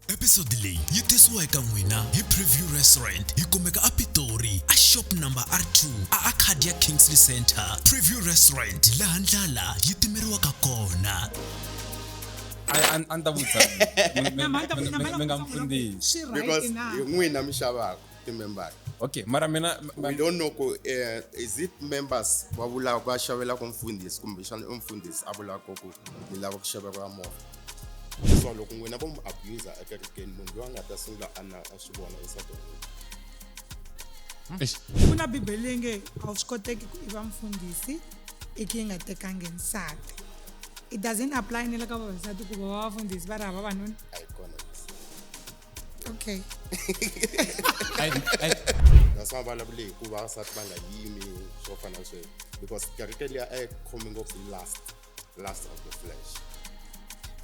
Episode leyi yi tisiwa eka n'wina hi Preview Restaurant hi kumeka a Pitori a shop number R2 a Arcadia Kingsley Center. Preview Restaurant laha ndlala yi timeriwaka kona. Anta vutsa minga Mfundisi Because n'wina mi xavaka ti-members. okay mara mina We don't know is it members va vulaka va xavelaka Mfundisi kumbe xana Mfundisi a vulaka ku mi lava ku xaveriwa movha. So loko n'wina vo mu abuser ekerekeni munhu loyi a nga ta sungula a swi vona esatani. Kuna Bibele nge a wu swi koteki ku i va mfundhisi i ki nga tekangi nsati. It doesn't apply ni le ka vavasati ku va vafundhisi va ri hava vanuna. A yi kona. Okay. Naswona va vulavule ku vavasati va nga yimi swo fana na sweswo because kereke liya a yi khomi ngopfu last of the flesh.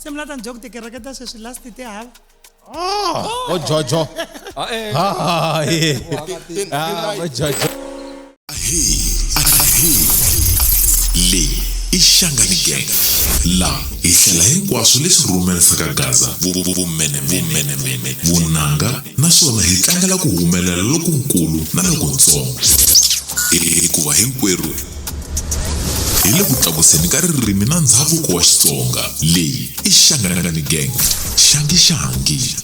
Se mi lata njok tikereke ta sweswi last ti hava. Jojo. Jojo. Le ishangani gang la ihlela hinkwaswo leswi rhumerisaka Gaza vumene vun'anga naswona hi tlangela ku humelela lokukulu na lokuntsongo hikuva hinkwerhu hi le ku tlakuseni ka ririmi na ndhavuko wa Xitsonga. Leyi i Shangani gang shangi.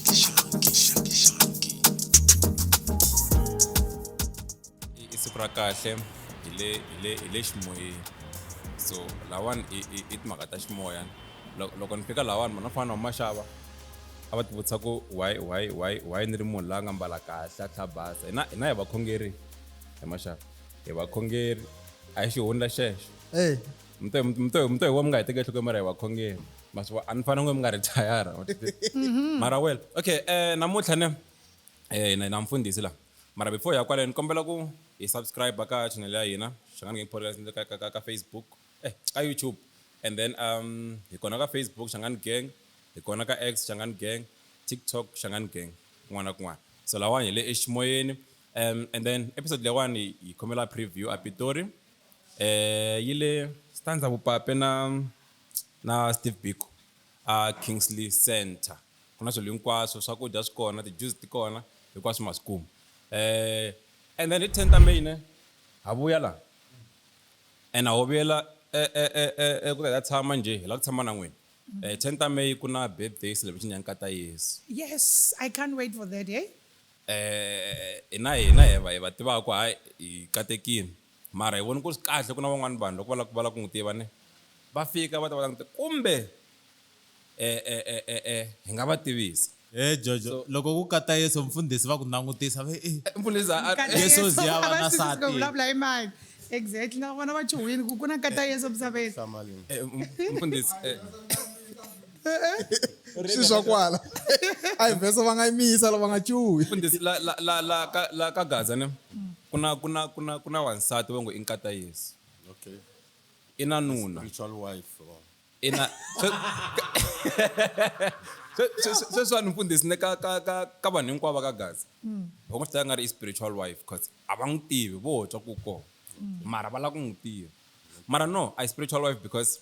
isipra kahle ile ximoyeni so lawan i timhaka ta ximoya loko ni fika lawan mana fana na maxava a va ti vutisa ku why ni ri munhu la nga mbala kahle a tlhabasa hina hi vakhongeri hi maxava hi vakhongeri a hi xihundla xexo mto hi wa mi nga hi teke enhlokweni mara hi vakhongeri maswa a ni fana n'we mi nga retire mara well okay namuntlha ne na Mfundisi la mara before ya kwale ni kombela ku hi subscribe ka channel ya hina Shangani Gang Podcast ka Facebook ka YouTube and then hi kona ka Facebook Shangani Gang hi kona ka X Shangani Gang TikTok Shangani Gang kun'wana so lawani le eximoyeni and then episode lewani hi khomela preview a Pitori yile stanza vupape na Steve Biko a Kingsley Center kuna swilo hinkwaswo swakudya swi kona ti-juice ti kona hinkwaswo masikuma and then i 10 ta May ne ha vuya la and ho vuyela ku ta tshama nje hi la ku tshama na n'wina 10 ta May kuna birthday celebration ya nkata Yesu. Yes, I can't wait for that, eh? Hina hi va tiva ku hayi hi katekini mara hi vona ku ri kahle ku na van'wana vanhu loko va la ku n'wi tiva ne va fika va ta va kumbe hi nga va tivisa Jojo. Loko ku kata Yesu Mfundisi va ku langutisa Mfundisi Yesu ziya va na sati. Vulavula hi mani. Exactly. Na vona va chuhini ku kuna kata Yesu misaveni. Mfundisi swi swa kwala a hi vhesa va nga yimisa lava nga chuhi. Mfundisi la ka Gaza ne kuna wansati va ngo i nkata Yesu. Okay. Ina nuna. Spiritual wife. Ina so Mfundisi ne ka vanhu hinkwavo ka Gaza va n'wi nga ri i spiritual wife cause a va n'wi tivi vo twa ku kona mara va la ku n'wi tiva mara no a spiritual wife because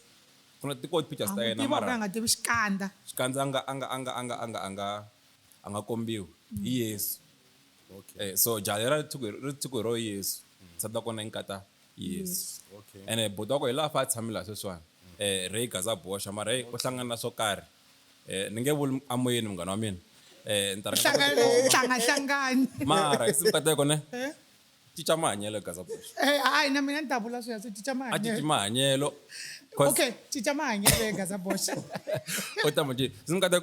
kuna ti-code pictures ta yena mara a nga tivi xikandza a nga kombiwi hi Yesu. Okay. So jali ri tshiko ro Yesu sata kona i nkata Yesu. Okay. Ene bodoko hi laha fa tshamila sweswiwani Ray Gaza boxa mara hey u hlangana na swo karhi ni nge vuli amoyeni munghana wa mina ni ta hlangani mara isimkata kone cica mahanyelo Gaza boxa hayi na mina ni ta vula sweswo cica a cici mahanyelo. mahanyelo Okay, cica mahanyelo Gaza boxa. o ta manje isimkata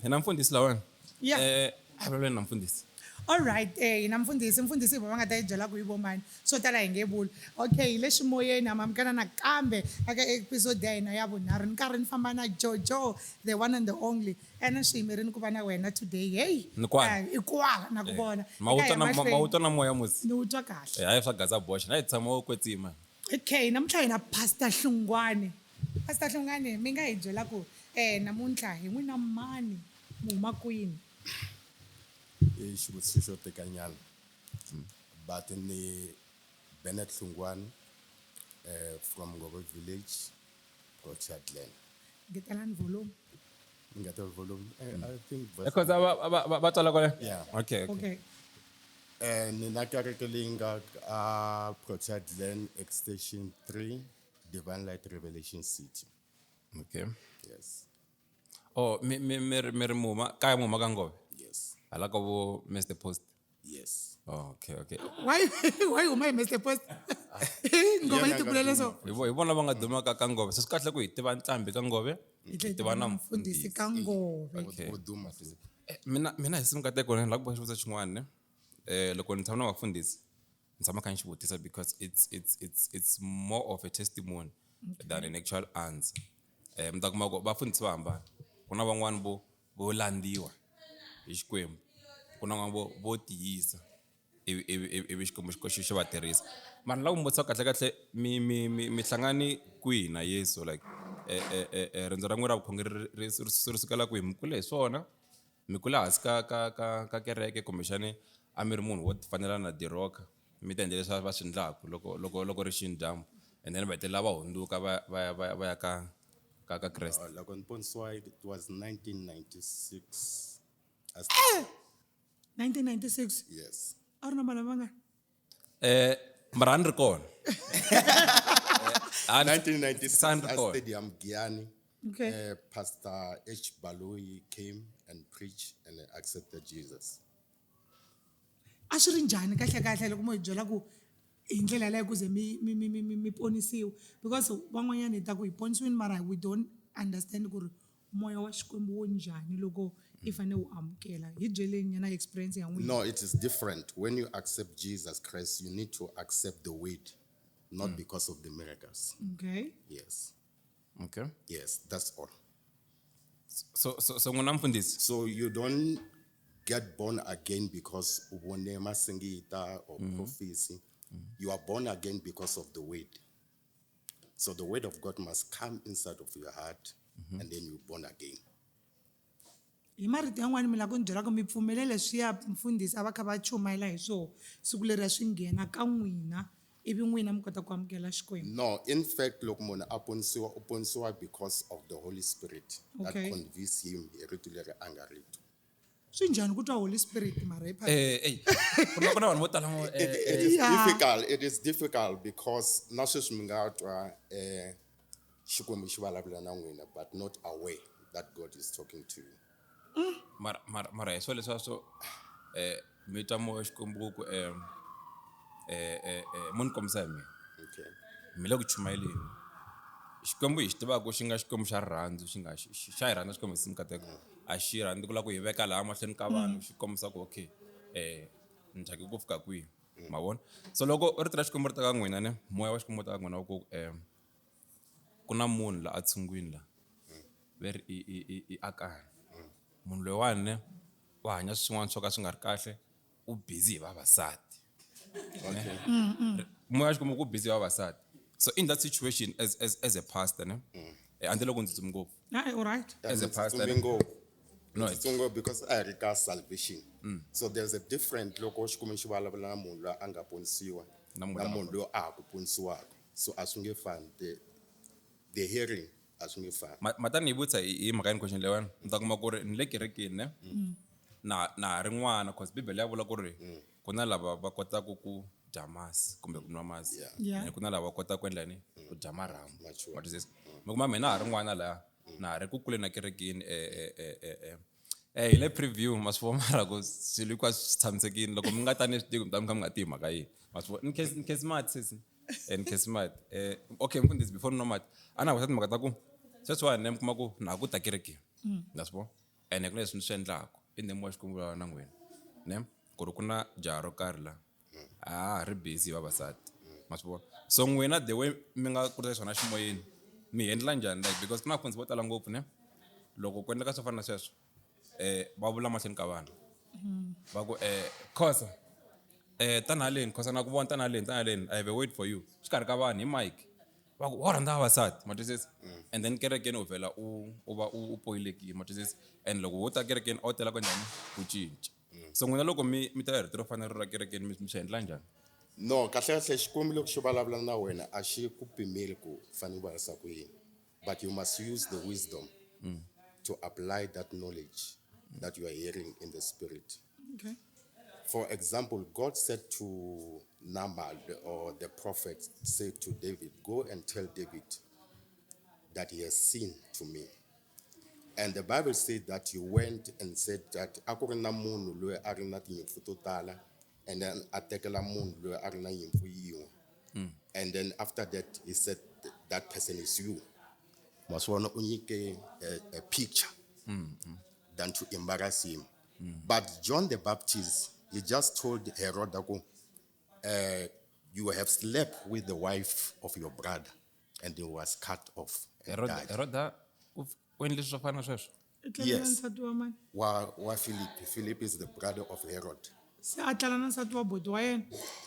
hina Mfundisi lawani Yeah. a vulavuleni na Mfundisi. All right, na mfundhisi va nga ta yi byela ku hi vo mani swo tala hi nge vuli. Okay, hi le ximoyeni ha mamukela nakambe aka episode ya hina ya vunharhu ni karhi ni famba na Jojo the one and the only ene swi yimerini ku va na wena today hey Ni kwala. i kwala na ku vona mawuta na moya musi ni wu twa kahle. hayi swa Gaza boxa na hi tshama wo kwetsima. Okay, namuntlha hi na Pastor Hlungwani. Pastor Hlungwani mi nga hi byela ku namuntlha hi n'wina mani mu huma kwini. Xivutiso xo tekanyana but ni Bennett Hlungwani from Ngoko Village, Boxa. Ngetelani volume. Get the volume. I think. Because ba tswala kole? Yeah. Okay. Okay. And nna kereke le nka Protect Land Extension 3, Divine Light Revelation City. Okay. Yes. Oh, mi ri muma, kaya muma ka Ngove? Yes. Hala ka vo Mr. Post. Yes. Oh, okay. Why you may Mr. Post? Ngoma yi tipulele so. Hi vona va nga duma ka Ngove. So swi kahle ku hi tiva ntlambi ka Ngove. Hi tiva na Mfundisi ka Ngove. Okay. Uduma. Mina hi simukateko ni la ku boxa xivutiso xin'wana ne. Loko ni tshama na vafundhisi ni tshama kha ni xi vutisa because it's more of a testimony than an actual answer. Mi ta kuma ku vafundhisi va hambana. Ku na van'wani vo landiwa hi Xikwembu. Ku na van'wana vo tiyisa ivi Xikwembu xi va tirhisa. Mara lava mi vutisaka kahle mi hlangani kwihi na Yesu like rendzo ra n'wina ra vukhongeri ri sukela kwihi? Mi kule hi swona? Mi kule hansi ka kereke kumbexani a mi ri munhu wo fanela na diroka mi ta endla leswi va swi endlaku loko ri xindyambu and then va hetelela va hunduka va ya ka Kreste? Like on Pontswide, it was 1996. 1996. Yes. A ri na malembe mangani? Mara a ni ri kona. 1996 Sand at record. Stadium Giani. Okay. Pastor H. Baloi came and preached and accepted Jesus. A swi ri njhani kahle loko mo hi byela ku hi ndlela leyo ku ze mi ponisiwa because van'wanyana hi ta ku hi ponisiwini mara we don't understand ku ri moya wa Xikwembu wo njhani loko i fanele u amukela. Hi byeleni nyana experience ya n'wina. No, it is different. When you accept Jesus Christ, you need to accept the weight, not because of the miracles. Okay. Yes. Okay. Yes, that's all. So n'wina mfundhisi. So you don't get born again because ubone masingita or prophecy. You are born again because of the word. So the word of God must come inside of your heart, and then you're born again. Hi marito yan'wana mi la ku ni byela ku mi pfumelele leswiya mfundhisi a va kha va chumayela hi swona siku leri swi nghena ka n'wina ivi n'wina mi kota ku amukela Xikwembu. No, in fact, look, mona uponsiwa because of the Holy Spirit that Okay. convinced him rito leri a nga rito. Swi njhani ku twa Holy Spirit mara hi Ku na vanhu vo tala mo It is difficult. It is difficult because na sweswi mi nga twa Xikwembu xi vulavula na n'wina, but not aware that God is talking to you. mara hi swo leswa swo mi twa mo Xikwembu ku mo ni kombisa hi mina. Okay. Mi le ku chumayeleni. Xikwembu hi xi tivaka xi nga Xikwembu xa rirhandzu xi nga xa hi rhandza Xikwembu hi simukateko. A xi rhandzi ku lava ku hi veka laha mahlweni ka vanhu xi kombisa ku okay ni thyake ku fika kwihi ma vona. So loko ri tirha Xikwembu ri ta ka n'wina ne moya wa Xikwembu ri ta ka n'wina wa ku ku na munhu la a tshungwini la ve ri i akani. Munhu loyiwani ne wa hanya swin'wana swo ka swi nga ri kahle u busy hi vavasati. Moya wa Xikwembu ku busy hi vavasati. So in that situation as a pastor ne until loko ndzi tsutsumi ngopfu all right. as a pastor ne. Tsumingo. No, Tsumingo because I regard salvation. So there's a different loko Xikwembu xi vulavula na munhu loyi a nga ponisiwa Na na munhu munhu loyi a ha ku ponisiwaka. So a swi nge fani. The hearing a swi nge fani. Matani hi vutisa hi mhaka yini question leyiwani ni ta kuma ku ri ni le kerekeni ne na ha ri n'wana cause Bibele ya vula ku ri ku na lava va kotaka ku dya masi kumbe ku nwa masi. Yeah. Ku na lava va kotaka ku endla yini ku dya marhambu. Mature. Ma twisisa? Mi kuma mina ha ri n'wana laha na ha ri ku kuleni na kerekeni hi le preview ma swi vona mara ku swilo hinkwaswo swi tshamisekile loko mi nga ta ni swi tivi mi ta mi kha mi nga tivi mhaka yini ma swi vona in case mati sesi in case mati okay mfundhisi before ni nwa mati a na ha vutisa timhaka ta ku sweswiwani ne mi kuma ku na ha ku ta kerekeni na swi vona ene ku na leswi ni swi endlaku i name wa Xikwembu vulavula na n'wina ne ku ri ku na jaha ro karhi la a ha ri busy hi vavasati ma swi vona so n'wina the way mi nga kurisa swona ximoyeni mi endla njhani like because ku na vafundhisi vo tala ngopfu ne loko ku endleka swo fana na sweswo va vula mahlweni ka vanhu va ku Khosa tana haleni Khosa na ku vona tana haleni I have a wait for you xikarhi ka vanhu hi mike va ku wa rhandza vavasati ma twisisa and then kerekeni u vhela u va u poyilekile ma twisisa and loko wo ta kerekeni a wu tela ku njhani ku cinca so n'wina loko mi ta hi rito ro fanele ra kerekeni mi swi endla njhani? No, kahle Xikwembu loko xi vulavula na wena a xi ku pimeli ku fanele u varisa ku yini, but you must use the wisdom to apply that knowledge that you are hearing in the spirit. Okay. For example, God said to Naaman, or the prophet said to David, go and tell David that he has sinned to me. And the Bible said that he went and said that akurina munhu loyi a ri na tinyimpfu to tala, and then a tekela munhu loyi a ri na nyimpfu yin'we. And then after that he said that person is you. Maswona unyike a picture than to embarrass him. But John the Baptist, he just told Herod, you have slept with the wife of your brother, and he was cut off and died. Eroda u endle swo fana sweswo. Yes. Nsati wa mani? Wa Philip. Philip is the brother of Herod. Se a tlala na nsati wa boti wa yena.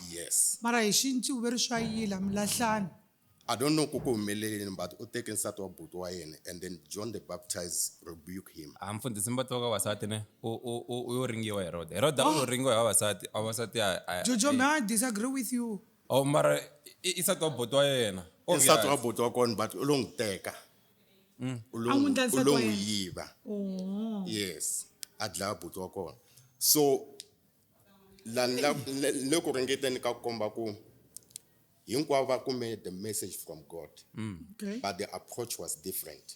Yes. Mara hi xinci u ve ri swayila milahlani. I don't know kuku humeleleni, but u teke nsati wa buti wa yena, and then John the Baptist rebuked him. Mfundisi mbato ka vavasati ne u yo ringiwa Herod. Herod u ringiwa hi vavasati Jojo, may I disagree with you? Oh mara isati wa boti wa yena. Nsati wa buti wa kona, but u lo n'wi teka. U lo n'wi yiva. Oh. Yes, a dlaya buti wa kona. So le ku ringeteni ka komba ku hinkwavo va kume the message from God. Okay. But the approach was different.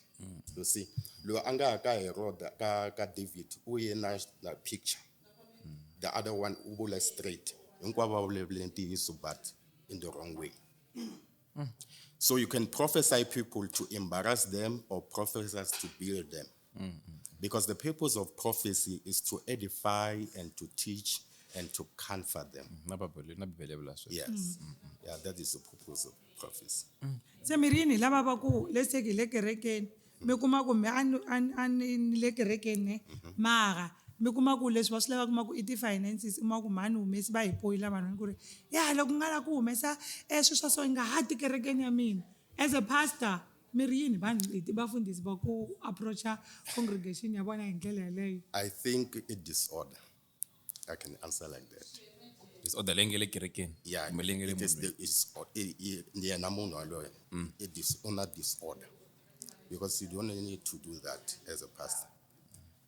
You see, loyi a nga ya ka Herod ka David u ye na picture. The other one u vula straight. Hinkwavo va vulavule ntiyiso but in the wrong way. So you can prophesy people to embarrass them or prophesy to build them. Because the purpose of prophecy is to edify and to teach and to comfort them. Yes. Yeah, that is the purpose of prophecy. Se mirini lava va ku let's take le kerekeni mi kuma ku me an le kerekeni ne mara mi kuma ku leswi va swi lava kuma ku i ti-finances i kuma ku mani humesi va hi poyila vanhu ku ri ya loko nga la ku humesa swilo swa so nga ha tikerekeni ya mina as a pastor mi ri yini vanhu vafundhisi va ku approacha congregation ya vona hi ndlela yaleyo. I think it disorder. I can answer like that. Disorder lengele kerekeni. Yeah, it is it is honor disorder, because you don't need to do that as a pastor.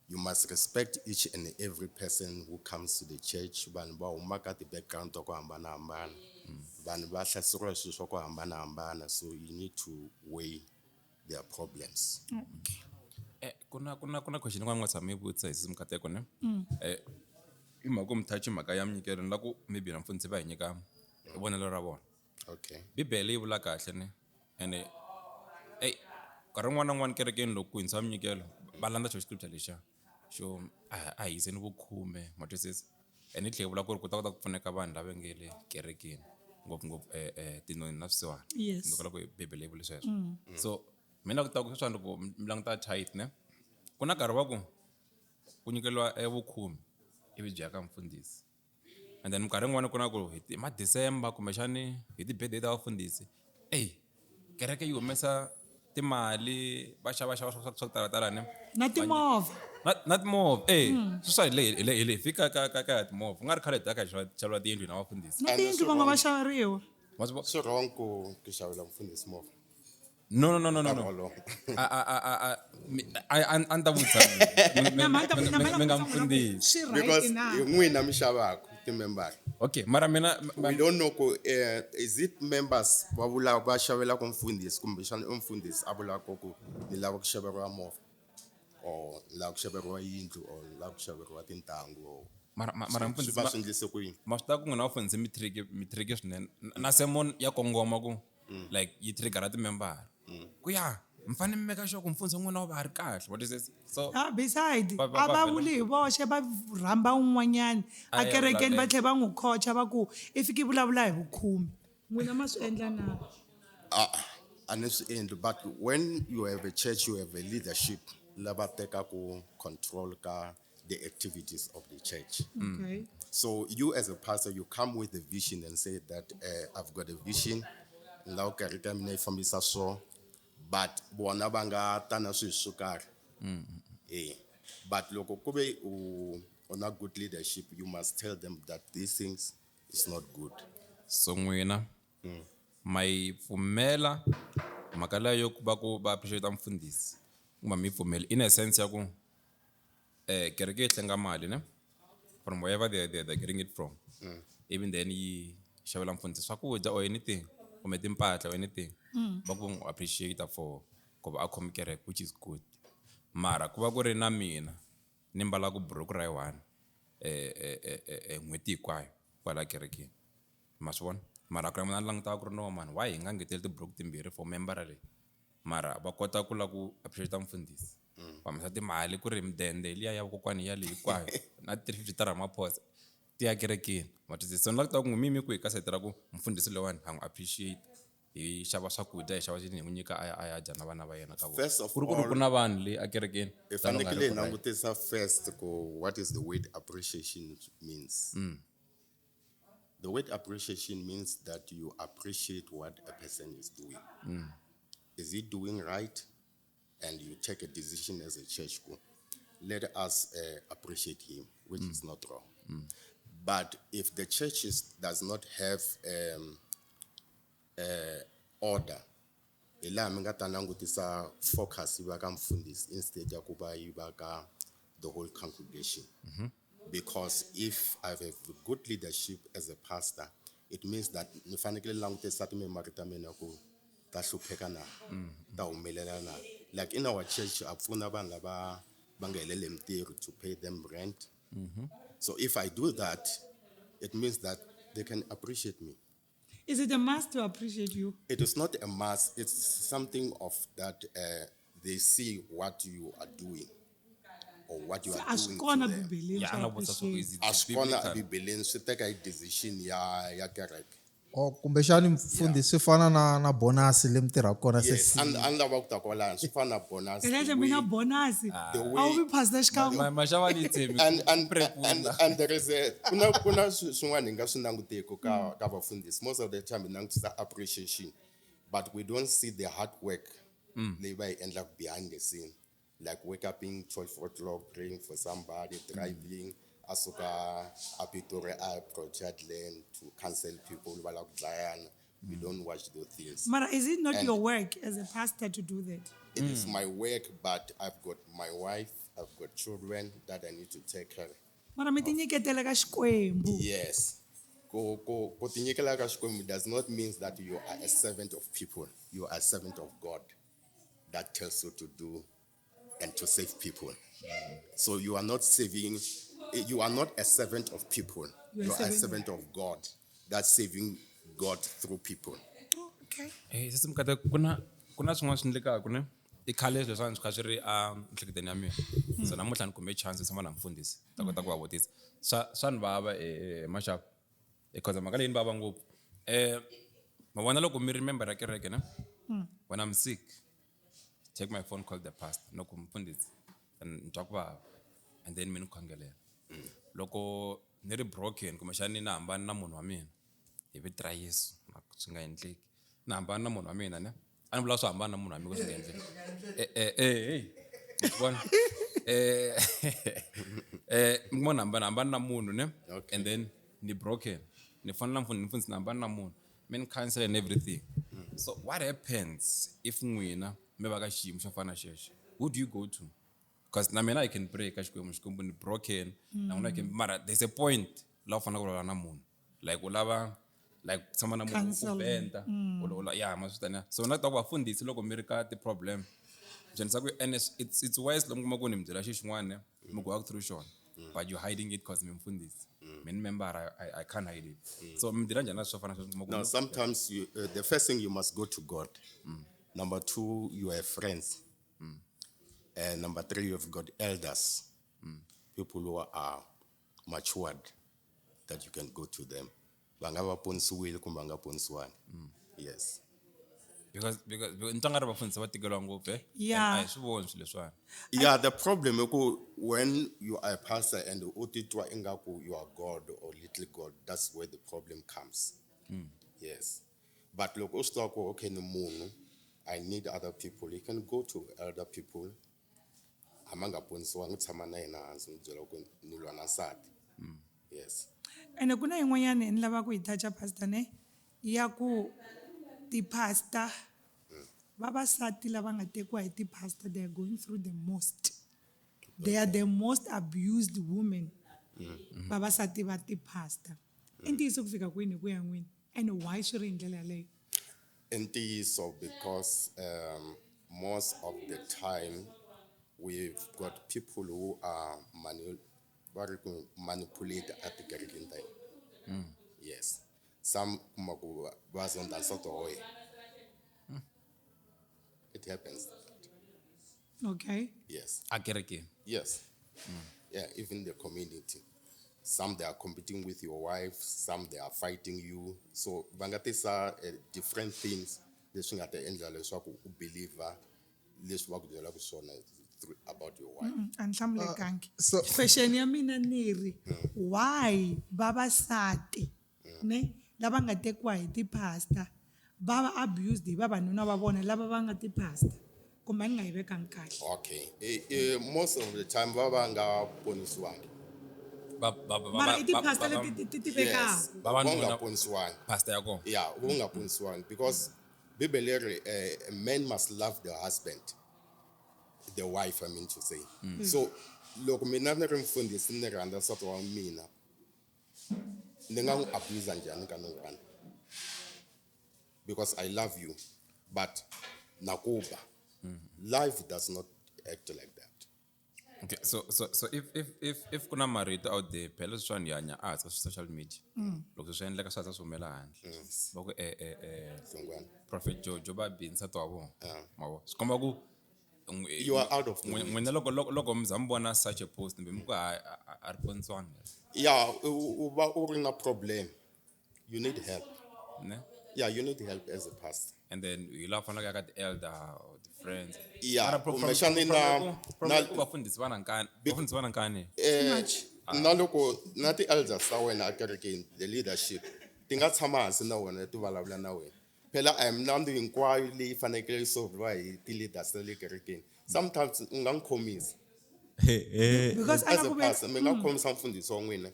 You must respect each and every person who comes to the church. Vanhu va huma ka ti-background to ku hambanahambana. Vanhu va hlaseriwa hi swilo swa ku hambanahambana, so you need to weigh their problems. Kuna question yin'wana nga tshama yi vutisa hi sisi mukateko ne. I mhaka ku mi touch mhaka ya minyikelo ni la ku maybe na mfundhisi va hi nyika vonelo ra vona. Okay. Bibele yi vula kahle ne ene nkarhi wun'wana na wun'wana kerekeni loko ku hindzisa minyikelo va landza xo scripture lexiya xo a hi yiseni vukhume ma twisisa ene yi tlhela yi vula ku ri ku ta kota ku pfuneka vanhu lava nge le kerekeni ngopfungopfu tinoni na swisiwana. Yes. Ni vula ku bibele yi vule sweswo. So mina ku ta ku sweswiwani loko mi languta tithe ne ku na nkarhi wa ku nyikeliwa vukhume ivi byi ya ka mfundhisi, and then minkarhi yin'wana ku na ku hi ma-December kumbexani hi ti-birthday ta vafundhisi kereke yi humesa timali va xava swa ku talatala ne Na timovha. na timovha swiswa hi fika ka timovha ku nga ri khale hi taka hi xavela tiyindlu na vafundhisi. Na tiyindlu va nga va xaveriwa. So wrong ku xavela mfundhisi movha. No. A ni ta vutisa mi nga mfundhisi. Swi right Because na. hi n'wina mi xavaka ti-members. Okay mara mina We don't know is it members va xavela ku mfundhisi kumbexana mfundhisi a vulaka ku ni lava ku xaveriwa movha or ni lava ku xaveriwa yindlu or ni lava ku xaveriwa tintangu or mara mfundhisi va swi endlise ku yini. ma swi tiva ku n'wina vafundhisi mi trigger swinene na sermon ya kongoma ku like yi triggera timembara ku ya mi fanele mi meka sure ku mfundhisi n'wina wa va ha ri kahle what is this so Beside a va vuli hi voxe va rhamba un'wanyani a kerekeni va tlhela va n'wi khocha va ku i fiki vulavula hi vukhume n'wina ma swi endla na. And it's but when you have a church, you have a leadership lava teka ku control ka the activities of the church. Okay. So you as a pastor, you come with a vision and say that I've got a vision. Lao kereka mina ifambisa so, but bona banga tana swilo swo karhi. But loko kube on a good leadership, you must tell them that these things is not good. so n'wina ma yi pfumela mhaka leyo ku va ku va appreciate mfundhisi kuma mi pfumeli in a sense ya ku kereke yi tlenga mali ne from wherever they're getting it from. Even then yi xavela mfundhisi swakudya or anything kumbe timpahla or anything va ku appreciate for ku va a khomi kereke, which is good. Mara ku va ku ri na mina ni mbalaku buruku ra yi-1 n'hweti hinkwayo kwala kerekeni, ma swi vona. Mara ku ri mina ni langutaka ku ri no mani why hi nga ngeteli tiburuku timbirhi for membara leyi, mara va kota ku la ku appreciate mfundhisi va humesa timali ku ri midende liya ya vakokwani ya leyi hinkwayo na 350 ta ramaphosa ti ya kerekeni, ma twisisa. So ni langutaka ku mimi ku hi kasetela ku mfundhisi loyiwani ha n'wi appreciate, hi xava swakudya, hi xava xini, hi n'wi nyika a ya dya na vana va yena ka vona. First of Ku ri ku ri ku na vanhu leyi a kerekeni Hi fanekele hi langutisa first ku what is the word appreciation means. The word appreciation means that you appreciate what a person is doing. Is he doing right? And you take a decision as a church. Let us appreciate him, which is not wrong. But if the church does not have order, ila mi nga ta langutisa focus yi va ka mfundhisi instead ya ku va yi va ka the whole congregation. Because if I have a good leadership as a pastor, it means that ni fanekele langutisa timemari ta mina ku ta hlupheka na, ta humelela na. Like in our church, I pfuna vanhu lava va nga helele mitirho to pay them rent. So if I do that, it means that they can appreciate me. Is it a must to appreciate you? It is not a must. It's something of that they see what you are doing or what you are As doing kona to them. Bibeleni Yeah, to I know what's so appreciate. easy. As kona a Bibeleni swi teka hi decision ya kereke. o kumbexani mfundhisi swi fana na bonus leyi mi tirhaka kona Yes, and lava ku ta kwalano swi fana na bonus. And then mina bonus. way- I'll be pastor xikan'we. maxava ni tshemi And there is a kuna swin'wana hi nga swi languteki ka vafundhisi. Most of the time hi langutisa appreciation, but we don't see the hard work leyi va yi endlaka behind the scene, like wake up in 12 o'clock praying for somebody, driving asuka apitori a project land to cancel people va lava ku dlayana. We don't watch those things. Mara, is it not And- your work as a pastor to do that? It is my work, but I've got my wife, I've got children that I need to take care of. Mara mi ti nyiketela ka Xikwembu. Yes. Ku tinyikela ka Xikwembu does not mean that you are a servant of people. You are a servant of God that tells you to do and to save people. So you are not saving, you are not a servant of people. You're You a are a servant servant of God that's saving God through people. Oh, okay. sisi mukata kuna swin'wana swi endlekaka ne i khale leswiwani swi kha swi ri a miehleketweni ya mina. So namuntlha ni kume chance yo tshama na mfundhisi ta kota ku va vutisa swa ni vava maxava because mhaka leyi ni vava ngopfu ma vona loko mi remember ya kereke ne when I'm sick take my phone, call the pastor no ku mfundhisi ni twa ku vava and then mi ni khongelela loko ni ri broken kumbexani ni hambani na munhu wa mina hi vito ra Yesu swi nga endleki, ni hambana na munhu wa mina ne a ni vula swo hambana na munhu wa mina swi nga endleki vona mi vona hambana na munhu ne and then ni broken ni fanele mfundhisi ni hambana na munhu mi ni cancel and everything. So what happens if n'wina mi va ka xiyimo xo fana na xexo? Who do you go to? Because na mina I can pray ka Xikwembu ni broken na n'wina I can, mara there's a point la u fanele ku vulavula na munhu like u lava like tshama na munhu u benda ya ma swi tani. So na ta ku vafundhisi loko mi ri ka ti problem jenisa ku and it's wise loko mi kuma ku ni mi byela xi xin'wana mi go through xona but you hiding it because mi mfundhisi mi ni member I can't hide it. So mi dira njhani na swo fana sweswo? Now, sometimes the first thing you must go to God. Number 2, you have friends. And number 3, you've got elders, people who are matured, that you can go to them. Bangava ponsuwile kumbe banga ponsuwani. Yes. because ntanga ri vafundhisi va tikeliwa ngopfu Yeah. a hi swi voni swilo leswiwani. Yeah, the problem is when you are a pastor and utitwa ingaku you are God or little God, that's where the problem comes. Yes. But look, okay, no munhu, I need other people. You can go to other people. Amanga ponsuwa ngitshama na yena hansi nbyela ku ni lwa na nsati. Yes. And kuna yin'wanyana ni lava ku yi toucha pastor ne ya ku ti pastor vavasati lava nga tekiwa hi ti-pastor, they are going through the most. They are the most abused women. Vavasati va ti-pastor. I ntiyiso ku fika kwini hi ku ya n'wina? And why swi ri hi ndlela yaleyo? So because most of the time we've got people who are manipulated at the Caribbean time. Yes. Some was on that sort of way. It happens. Okay. Yes. Akereke. Yes. Yeah, even the community. Some they are competing with your wife, some they are fighting you. So bangatisa different things. Leswi nga ta endla leswaku u believer leswi va ku byela ku swona about your wife. A ni hlamulakangi. so- Question ya mina ni ri, why vavasati ne lava nga tekiwa hi ti-pastor va va abused hi vavanuna va vona lava va nga ti-pastor? Kumbe ni nga yi vekangi kahle. Okay. Most of the time baba nga ponisiwangi. Mara i ti-pastor leti ti Yes. vekaka. Baba Vavanuna- nga ponisiwangi. Pastor yako. Yeah, unga ponisiwangi because Bibele a man must love the husband, the wife, I mean to say. So loko mina ni ri mfundhisi ni rhandza nsati wa mina ni nga n'wi abusa njhani ka n'wana? Because I love you, but nakuba life does not act like that. Okay, so if kuna marito out there phela swani hanya asa social media. Loko swi endleka swa swi humela handle. Loko Hlungwani. Prophet Jojo ba binsa to abo. Mawo. Sikomba ku You are out of the way. N'wina loko mzambona such a post mbe mku a response. Yeah, uba uri na problem. You need help. Ne? Yeah, you need help as a pastor. And then you laugh like I got the elder or the friends. Yeah, Mara from umeshani na bafundisi bana nkani. Na loko na ti elders ta wena akerekeni, the leadership ti nga tshama hansi na wena ti vulavula na wena. Phela a hi minandzu hinkwayo leyi fanekele yi solviwa hi ti leaders ta le kerekeni. Sometimes u nga n'wi khomisa. Because As ana a ku pastor mi nga khomisa mfundhisi wa n'wina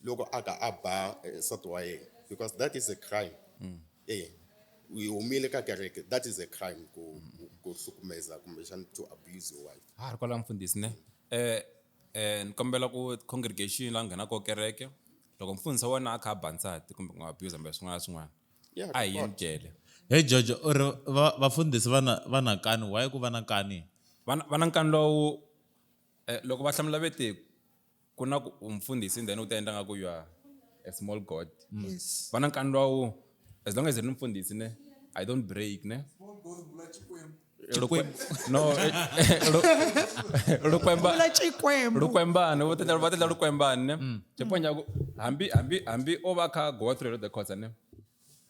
loko a ka a ba nsati wa yena, because that is a crime. We humile ka kereke, that is a crime ku hlukumeza kumbexana to abuse your wife. Ri kwala mfundhisi ne. Ni kombela ku congregation la nghena ko kereke. Loko mfundhisi wa wena a kha bansati kumbe ku abuse mbe swin'wana swin'wana. Yeah, A hi yeni jele. Hey Jojo, vafundhisi vana nkani, why ku vana nkani? Vana nkani lowu loko va hlamula veti ku na ku umfundhisi then u ta endla nga ku you are a small god. Yes. Vana nkani lowu as long as you're mfundhisi ne I don't break ne. No. Vula Chikwembu. Rukwembane va tela rukwembane ne. Chiponya ku hambi o va kha go through the course ne.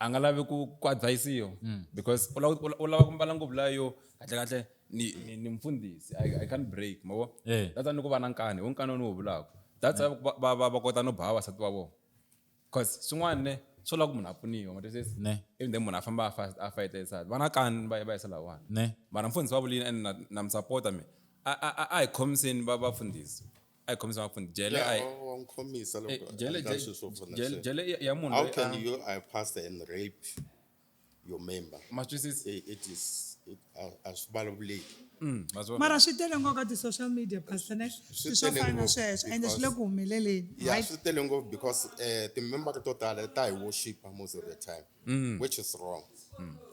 A nga lavi ku advise yo because u lava ku mbala ngopfu la yo kahle ni mfundhisi I can't break mabo. That's ni ku vana nkani u nkani ni wu vulaka. That's va kota no ba vasati va vona. Cause swin'wana ne swo lava ku munhu a pfuniwa ma twisisa. Ne. Even then munhu a famba a fight esati vana nkani va yisa lawani. Ne. Mara mfundhisi wa vulini and na msupporta me a hi khomiseni vafundhisi a hi khomiseni vafundhisi jele a Yeah, khomisa loko jele ya munhu how can you a pastor and rape your member? ma twisisa It is asvulavuleki. Mara swi tele ngopfu ka ti-social media pastor ne swo fana na sweswo ende swi le ku humeleleni. Yeah, swi tele ngopfu because ti-member to tala ta hi worship most of the time, which is wrong.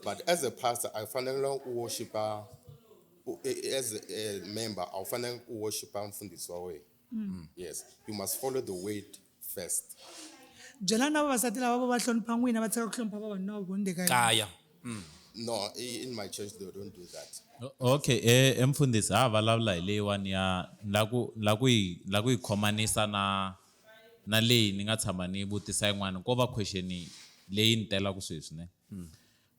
But as a pastor, I fanele ku worship as a member, I fanele ku worship mfundhisi wa wena. Yes, you must follow the word first. Byela na vavasati lava va hlonipha n'wina va tshika ku hlonipha vavanuna va vona le ka yona. kaya No, in my church they don't do that. Okay, mfundhisi ha vulavula hi leyiwani ya la ku yi khomanisa na leyi ni nga tshama ni vutisa yin'wana ko va question leyi ni telaka sweswi ne.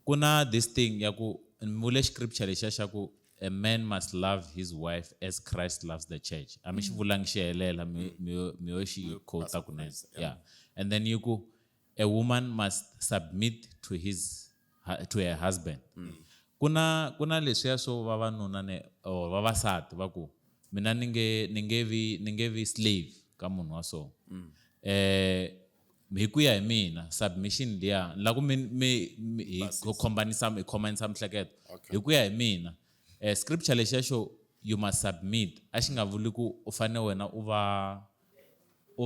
Ku na this thing ya ku mule scripture lexiya xa ku a man must love his wife as Christ loves the church. A mi xi vulangi xi helela mi yo xi quote kunene. Yeah. And then you go, a woman must submit to her husband. Kuna leswiya swo vavanuna ne or vavasati va ku mina ni nge vi slave ka munhu wa so. hi ku ya hi mina submission liya la ku mi khombanisa mihleketo hi ku ya hi mina scripture lexiya xo you must submit a xi nga vuli ku u fane wena u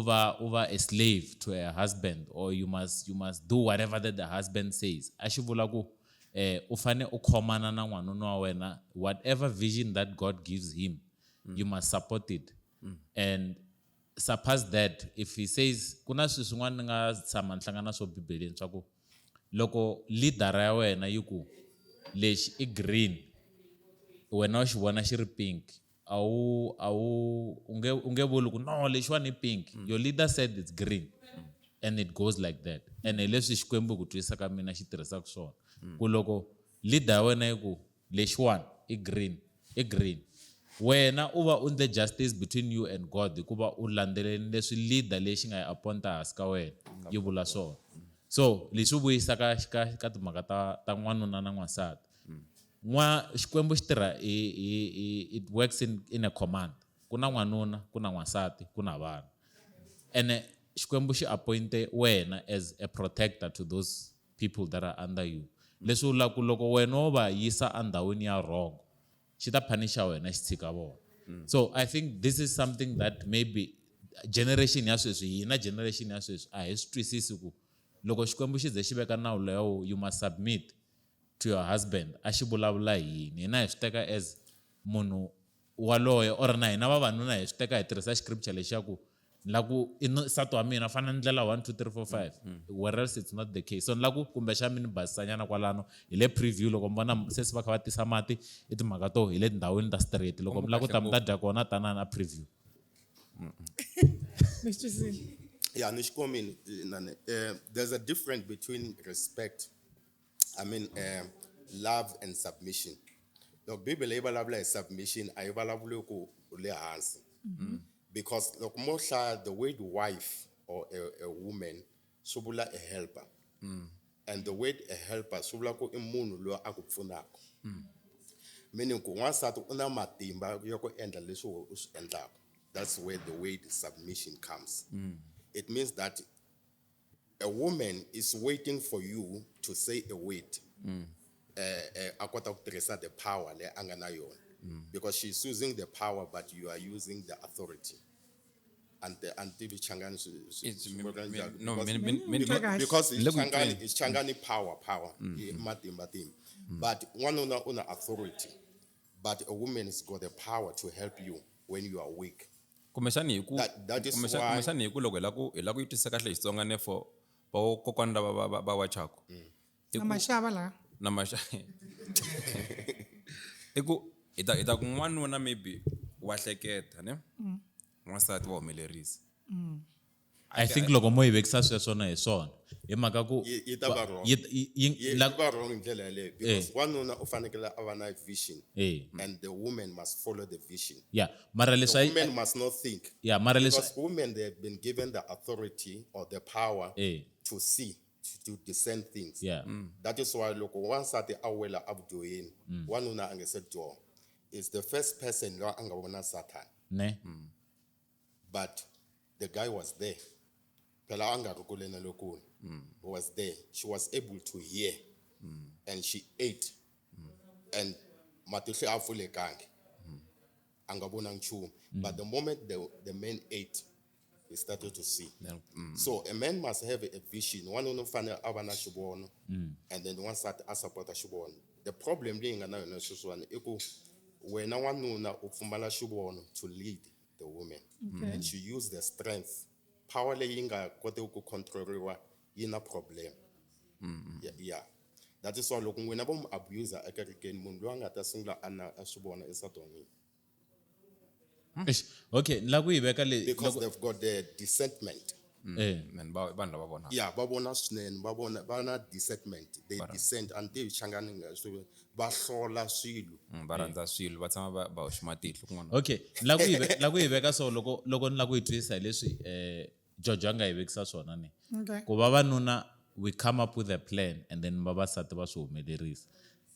va a slave to a husband or you must do whatever that the husband says a xi vula ku u fane u khomana na n'wanuna wa wena whatever vision that God gives him you must support it and surpass that if he says ku na swilo swin'wana ni nga tshama ni hlangana swo bibeleni swa ku loko leader ya wena yi ku lexi i green wena u xi vona xi ri pink u nge vuli ku no lexiwani i pink your leader said it's green and it goes like that and hi leswi xikwembu ku twisa ka mina xi tirhisaka swona ku loko leader ya wena yi ku lexiwani i green wena u va u endle justice between you and God hikuva u landzeleni leswi leader lexi nga yi appointa hansi ka wena yi vula swona so leswi vuyisaka ka timhaka ta n'wanuna na n'wansati xikwembu xi tirha it works in a command ku na n'wanuna ku na n'wansati ku na vana ene xikwembu xi appointe wena as a protector to those people that are under you leswi vula ku loko wena wo va yisa endhawini ya wrong xi ta punisha wena xi tshika vona so I think this is something that maybe generation ya sweswi hina generation ya sweswi a hi swi twisisi ku loko xikwembu xi ze xi veka nawu leyo you must submit to your husband a xi vulavula hi yini hina hi swi teka as munhu waloye or na hina vavanuna hi swi teka hi tirhisa scripture lexiya ku la ku nsati wa mina fana ndlela 1 2 3 4 5 whereas it's not the case so la ku kumbe xa mini basanyana kwalano hi le preview loko mbona se va kha va tisa mati i timhaka to hi le ndhawini ta straight loko la ku ta mi ta dya kona tanana preview Mr. C. Yeah, Nishkomin, there's a difference between respect, love and submission. The Bible is submission, because the word wife or a woman, subula a helper. And the word a helper, subula ko imunu lo akupfunako. Meaning ko once that una matimba yoko enda leso enda. That's where the word submission comes. It means that a woman is waiting for you to say a word. The power, because she's using the power, but you are using the authority. And because it's changani power. But one on authority. But a woman has got the power to help you when you are weak. That is why kumexani hi ku loko hi la ku yitwisisa kahle Xitsonga ne for kokwana lava va wachako Na maxava la. na masha iku ita ku n'wanuna maybe wa hleketa ne n'wansati wa humelerisa I think loko mo yi vekisa sweswona hi swona hi mhaka ku wrong in because one have a vision and the woman must follow the vision. Yeah, mara leswi The women must not think. Yeah, mara leswi Because women, they have been given the authority or the power to see, to discern things. Yeah. That is why look, once at the awela abdoin, one una angeset door is the first person lo angabona Satan. ne But the guy was there. Pela anga rukulena lokuni was there. She was able to hear, and she ate, and matuhle afule kangi. Angabona nchu. But the moment the man ate, he started to see. So a man must have a vision. One no fana avana shubon, and then one start asapota shubon. The problem being another one. When one no ufumala shubon to lead the woman, and she used the strength. Power layinga kote uku control ina problem. Yeah. That is why look when abom abuser again mundu anga tasingla ana ashubona esatoni. Okay, la ku yi veka Because they've got the discernment. man vanhu lava vona Yeah, babona swinene, babona discernment. They dissent and they changani so bahlola swilo. va rhandza swilo va tshama va hoxa matihlo kun'wana okay la ku yi veka so loko ni la ku yi twisa hi leswi George nga yi vekisa swona ni Okay. ku vavanuna we come up with a plan and then vavasati va swi humelerisa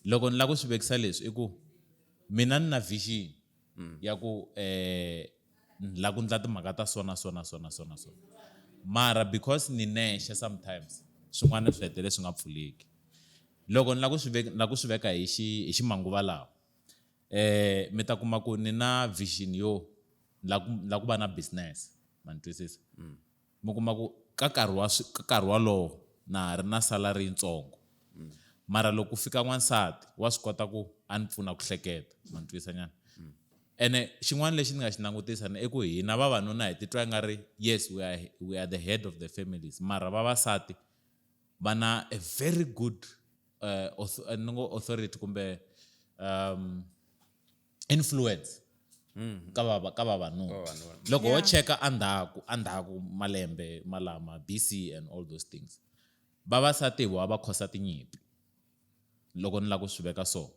loko ni la ku swi vekisa leswi i ku mina ni na vision ya ku la ku ndla timhaka ta swona mara because ni nexe sometimes swin'wana swi hetelele swi nga pfuleki loko ni la ku swi veka hi ximanguva lawa mi ta kuma ku ni na vision yo la ku va na business ma ni twisisa mi kuma ku ka nkarhi walowo na ha ri na salary yitsongo mara loko fika n'wansati wa swi kota ku a ni pfuna ku hleketa ma ni twisisa nyana ene xin'wana lexi ni nga xi langutisa i ku hina vavanuna hi titwa nga ri yes we are the head of the families mara vavasati va na a very good authority kumbe influence ka vavanuna loko wo cheka andzhaku malembe malama BC and all those things vavasati va khosa tinyimpi loko ni la ku swi veka so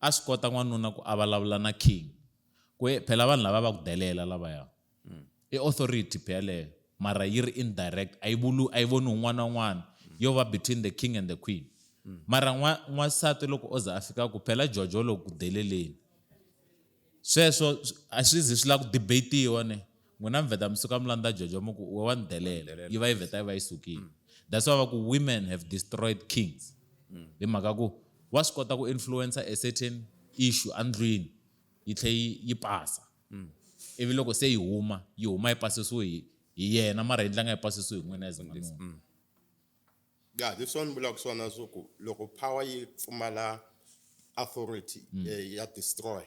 a swi kota n'wanuna ku a vulavula na king ku phela vanhu lava va ku delela lavaya i authority phela leyo mara yi ri indirect a yi voni un'wana na un'wana yo va between the king and the queen mara n'wansati loko o za a fika ku phela jojo loko ku deleleni sweswo a swi zi swi la ku debatiwa ne n'wina mi vheta mi suka mi landza jojo mi ku we wa ni delela yi va yi vheta yi va yi sukile that's why va ku women have destroyed kings hi mhaka ku wa swi kota ku influencer a certain issue andlwini yi tlhe yi pasa ivi loko se yi huma yi pasisiwe hi yena mara yi tlanga yi pasisiwe hi n'wina as n'wanuna Yeah, this one belongs to us. Local power yi pfumala authority ya destroy.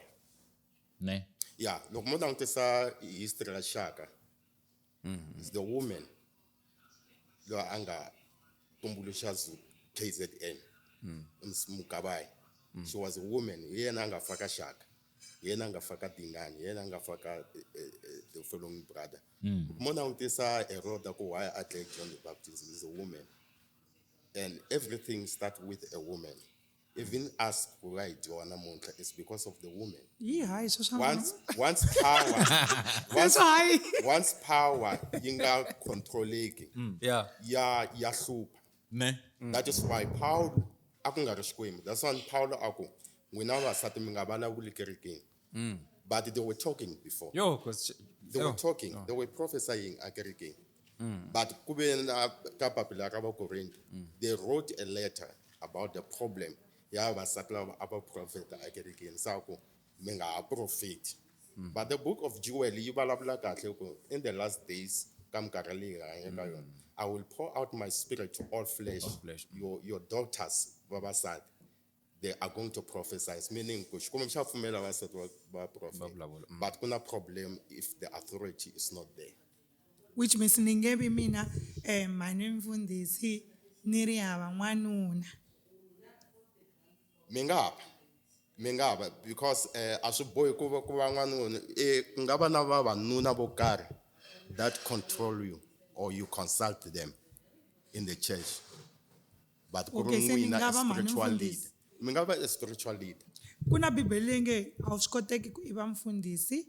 ne Yeah, loko mo langutisa history la Shaka. It's the woman lo anga tumbuluxa KZN. Mukabai. She was a woman. Yena anga faka Shaka. Yena anga faka Dingani. Yena anga faka the following brother. Mo langutisa Eroda ko why Athlete John the Baptist is a woman. And everything starts with a woman. Even us who are Joanna Monta, it's because of the woman. Yeah, it's so Once power, yinga controlling. Yeah. Ya soup. ne That is why Paul akunga rishkwim. That's why Paul aku. We now are starting mingabala wulikerike. But they were talking before. Yo, because They were talking. They were prophesying akerike. But they wrote a letter about the problem. About prophet prophet. But the book of Joel, in the last days, I will pour out my spirit to all flesh. Your daughters, they are going to prophesy. Meaning, but kuna problem if the authority is not there. which means ningebi mina mani mfundisi niri hava n'wanuna Mingaba because aswibohi ku va n'wanuna ku nga va na vavanuna vo karhi that control you or you consult them in the church but ku ri Okay, se n'wina mi nga a va mhani spiritual lead mfundisi? mi nga va a spiritual lead kuna bibele leyi nge a wu swi koteki ku i va mfundhisi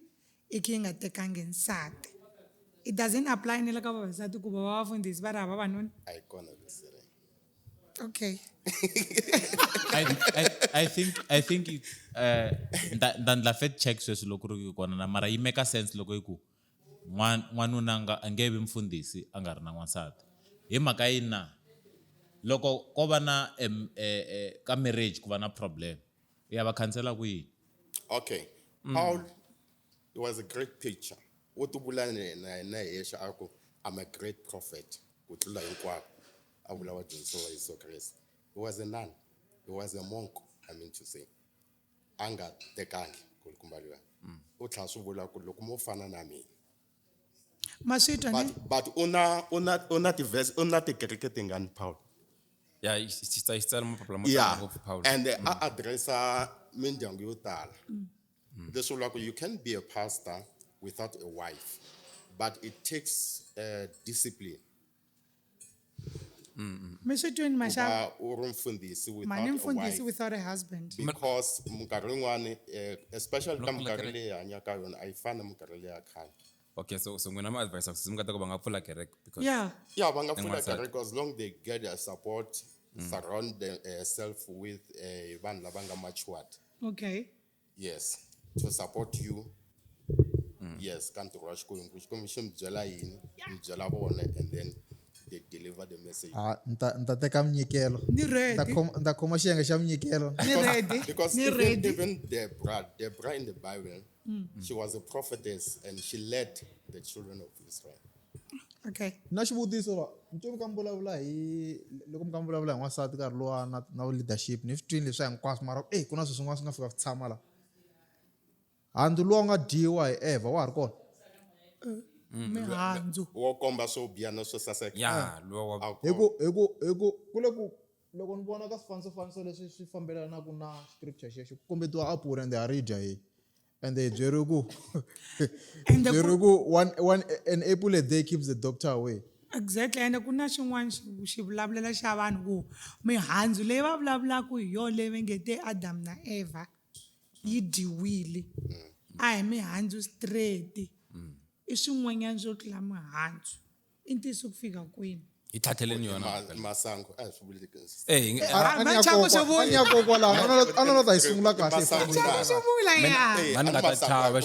i khe i nga tekangi nsati it doesn't apply ni le ka vavasati ku va vafundhisi va ri hava vavanuna a yi kona leswi okay I think ndla fact check sweswi loko ri ki kona na mara yi make sense loko yi ku n'wanuna a nge vi mfundhisi a nga ri na n'wansati hi mhaka yini na loko ko va na ka marriage ku va na problem ya va khansela ku yini okay Paul he was a great preacher wo tuvula na yexe a ku I'm a great prophet ku tlula hinkwako a vula wa Jesu wa Yesu Kreste he was a nun he was a monk I mean to say a nga tekangi ku kumbaliwa u tlha swi vula ku loko mo fana na mina maswitwa ni but una ti verse una ti kereke tingani Paul yeah, it's more problem. yeah Paul. and a addressa mindyangu yo tala leswi vula ku you can be a pastor without a wife but it takes discipline maswitweni maxava kuva u ri mfundhisi mani without a mfundhisi wife without a husband because minkarhi yin'wani especially ka minkarhi leyi hi hanyaka yona a yi fani na minkarhi leyi ya khale Okay, so n'wina ma advice ku simka ta ku va nga pfula kereke because yeah yeah va nga pfula n'wansati. kereke as long they get their support surround themselves with vanhu lava nga matured okay yes to support you Yes, kanti wa Xikwembu xi mi byela yini, mi byela vona, and then they deliver the message. nta teka minyikelo Ni ready. nta khoma xiyenge xa minyikelo Ni ready. Because Ni even, ready. even Deborah in the Bible, she was a prophetess and she led the children of Israel. Okay. na xivutiso la ntomi ka mi vulavula hi loko mi ka mi vulavula hi n'wansati nkarhi lowa na leadership ni swi twini leswi hinkwaswo mara ku na swilo swin'wana swi nga fika swi tshama la handle luwa u nga dyiwa hi Eva wa ha ri kona Mihandzu. Wo komba swo biha na swo saseka. ya luwa wa kule ku loko ni vona ka swifaniso leswi swi fambelanaka na scripture xexo ku kombetiwa apple and a ridya hi and they byeri ku And the- byeri ku an apple a day keeps the doctor away. Exactly, and ku na xin'wana xi vulavulela xa vanhu ku mihandzu leyi va vulavulaka hi yona leyi va nge te Adam na Eva yi dyiwile a hi mihandzu straight i swin'wanyana swo tlula mihandzu i ntiyiso ku fika kwini hi tlhatheleni yona Masango, swi vuli kasi. Another is sungula kahle. Chava xo vula ya Mani nga ta chava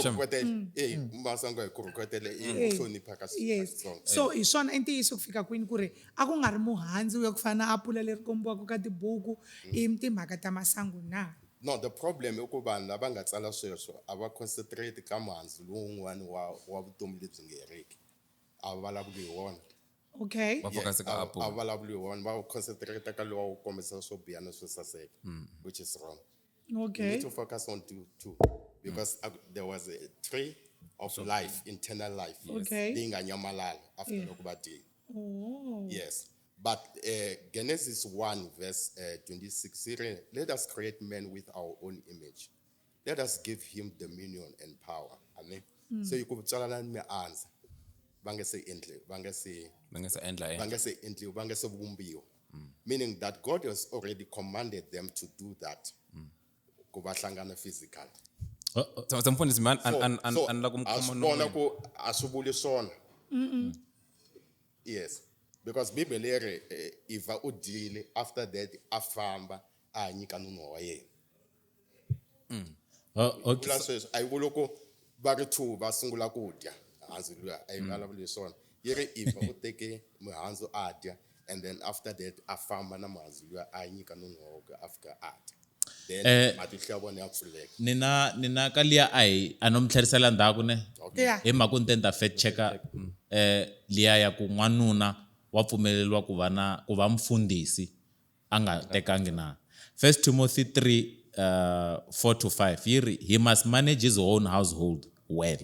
Masango hi kuruketele i hlonipha ka yes Xitsonga. so hi swona i ntiyiso ku fika kwini ku ri a ku nga ri muhandzu ya ku fana na apula leri kombiwaka ka tibuku i timhaka ta masangu na No, the problem is ku vanhu lava nga tsala sweswo a va concentrate ka muhandzu lowun'wani wa vutomi lebyi nga heriki. A va vulavuli hi wona. okay va focus ka A apple va vulavuli hi wona, va concentrate ka lowa wu kombisa swo biha na swo saseka, which is wrong. You okay need to focus on two because there was a tree of life, eternal life. Okay. Leyi nga nyamalala after loko va dile. oh Yes. But Genesis 1 verse 26, let us create man with our own image. Let us give him dominion and power. Amen. So you could tell them me answer. Bangese endle, bangese va nga se endla bangese endle, bangese vumbiwa. Meaning that God has already commanded them to do that. Kuba hlangana physical. so mfundisi man So an la ku asibona ku asubuli sona. Yes. Because Bibele iva udile after that afamba anyika nuno wa yena. Okay. Kula sweswo a yi vuli ku va ri two va sungula ku dya handzu luya a yi vulavuli hi swona yi ri iva u teke mihandzu a dya and then after that a famba na mihandzu luya a nyika nun'hu wa ku a fika a dya then matihlo ya vona ya pfuleka. nina ka liya a no mi tlherisela ndzhaku ne yeah hi mhaka ni ta fact checka liya ya ku n'wanuna wa pfumeleliwa ku va mfundhisi a nga tekangi na 1 Timothy 3:4-5 yi ri he must manage his own household well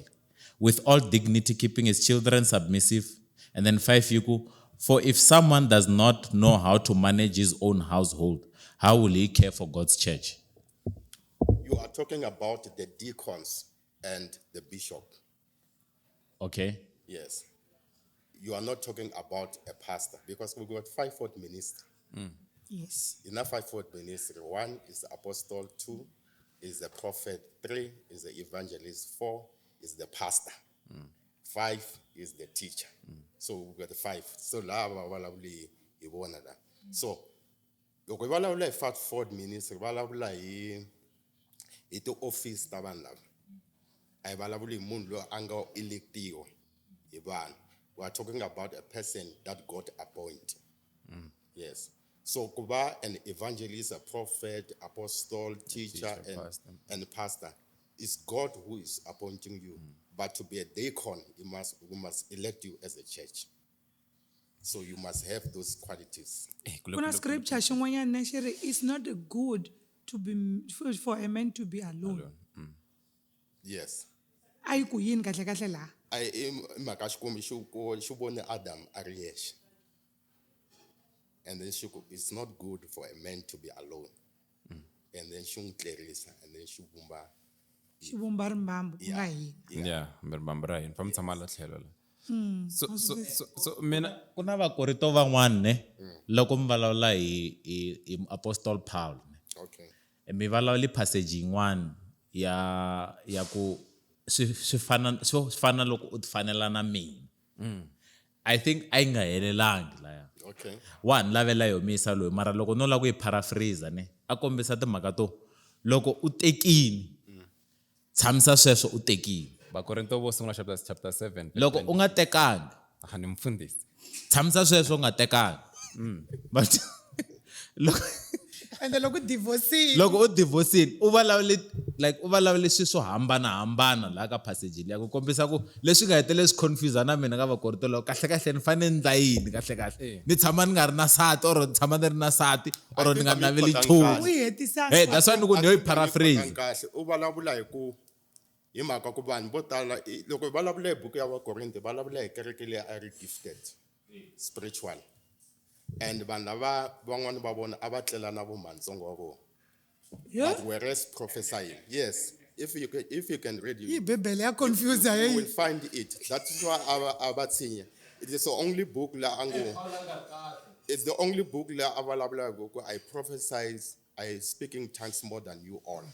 with all dignity keeping his children submissive and then 5 yi ku for if someone does not know how to manage his own household how will he care for God's church? You are talking about the deacons and the bishop. Okay. Yes. You are not talking about a pastor because we got fivefold ministry. yes In that fivefold ministry, 1 is the apostle, 2 is the prophet, 3 is the evangelist, 4 is the pastor, 5 is the teacher. So we got the 5. So lava valavuli hi vona la. So loko hi vulavula hi fivefold ministry, vulavula hi ti-office ta vanhu lava. A hi vulavuli hi munhu loyi a nga electiwa hi vanhu. We are talking about a person that God appointed. Yes. So kuba an evangelist, a prophet, apostle, teacher, and pastor, it's God who is appointing you. But to be a deacon, we must elect you as a church. So you must have those qualities. kuna scripture xin'wanyana na xi ri it's not good to be for a man to be alone Yes. a yi ku yini kahle kahle laha Mhaka xikwembu xi vone Adam a ri yexe. And then it's not good for a man to be alone. And then xi n'wi tlerisa and then xi vumba. xi vumba rimbambu ku nga hina ya mbiribambi ra hina fa mi tshama la tlhelo la so mina Ku na vakorito van'wana ne loko mi vulavula hi Apostle Paul ne Okay. mi vulavula passage yin'wana ya ku swi fana loko u tifanela na mina I think a yi nga helelangi laya Okay. wa ni lavela yo misa loyi mara loko no la ku yi paraphrase ne a kombisa timhaka to loko u tekini tshamisa sweswo u tekini Vakorinto vo sungula chapter 7. loko u nga tekanga Ni mfundisi. tshamisa sweswo u nga tekanga but ende loko divorcile loko u divorcile u vulavule swilo swo hambanahambana laha ka passage liya ku kombisa ku leswi nga hetelele swi confuse na mina ka Vakorinto loko kahle ni fanele ni ndla yini kahle ni tshama ni nga ri na nsati or ni tshama ni ri na nsati or ni nga naveli u nchumu hetisa that's why ni ku ni yo yi paraphrase kahle u vulavula hi ku hi mhaka ku vanhu vo tala loko hi vulavula hi buku ya Vakorinto vulavula hi kereke leyi a ri gifted spiritual and vanhu lava van'wani va vona a va tlela na vomantsongo wa vona but whereas prophesying yes if you can read yi bebele ya confuse you will find it. That's why abatsinya. It is the only book la ango. It's the only book la available. I I speak in tongues more than you all.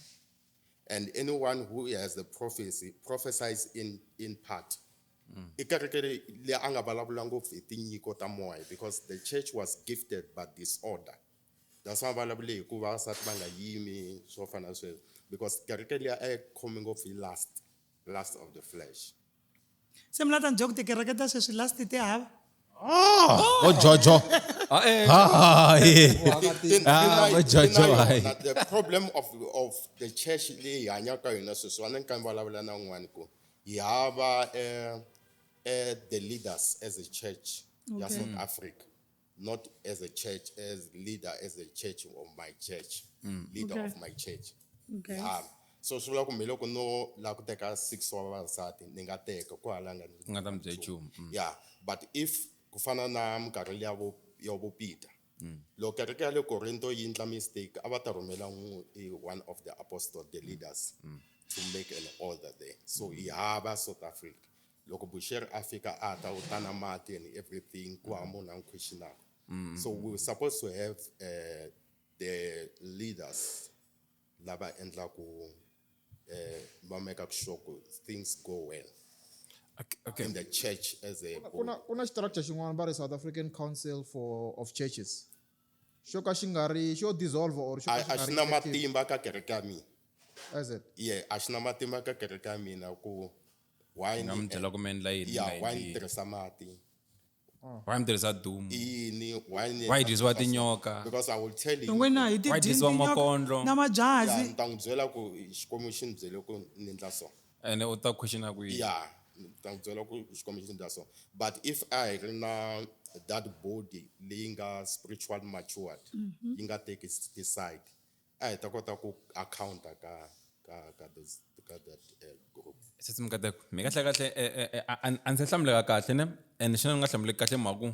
And anyone who has the prophecy prophesies in part. Because the church was gifted but disorder. That's why available because coming off the last of the flesh. similar to joke the kereke sweswi last te have Jojo The problem of the church le hanyaka yona sweswi wana nka vulavula na un'wana ku hi hava the leaders as a church ya South Africa, not as a church as leader as a church of my church, leader of my church. Okay. Yeah. So swi vula ku mi loko no la ku teka 6 wa vavasati ni nga teka ku halanga Nga ta mi byela nchumu. yeah, but if ku fana na minkarhi leya ya vo Peter loko kereke ya le Korinto yi endla mistake a va ta rhumela one of the apostles, the leaders, to make an order there. So hi hava South Africa loko Busher Africa a ta utana mati and everything ku ha munhu a questionaka. So we were supposed to have the leaders lava endla ku va make sure things go well Okay. in the church as a kuna structure xin'wana va ri South African Council of Churches xo ka xi nga ri xo dissolve or xo ka a xi xi nga na ri active. matimba ka kereke ya mina. Is it? Yeah, a xi na matimba ka kereke ya mina ku why Nga mi byela ku mi endla yini, yeah, nga why endli ni tirhisa mati Why mi tirhisa dumu? yini why Why disiwa tinyoka? because I will tell you wena hi Why disiwa makondlo? na yeah, majazi ni ta n'wi byela ku xikwembu xi ni byele ku ni endla so Ene u ta question ku yini? yeah ni ta n'wi byela ku xikwembu xi ni endla so but if I ri na that body leyi nga spiritual matured yi nga take decide a hi ta kota ku accounta ka that group. Sitsi mi kahle a ndzi hlamuleka kahle ne and xana ni nga hlamuleki kahle mhaku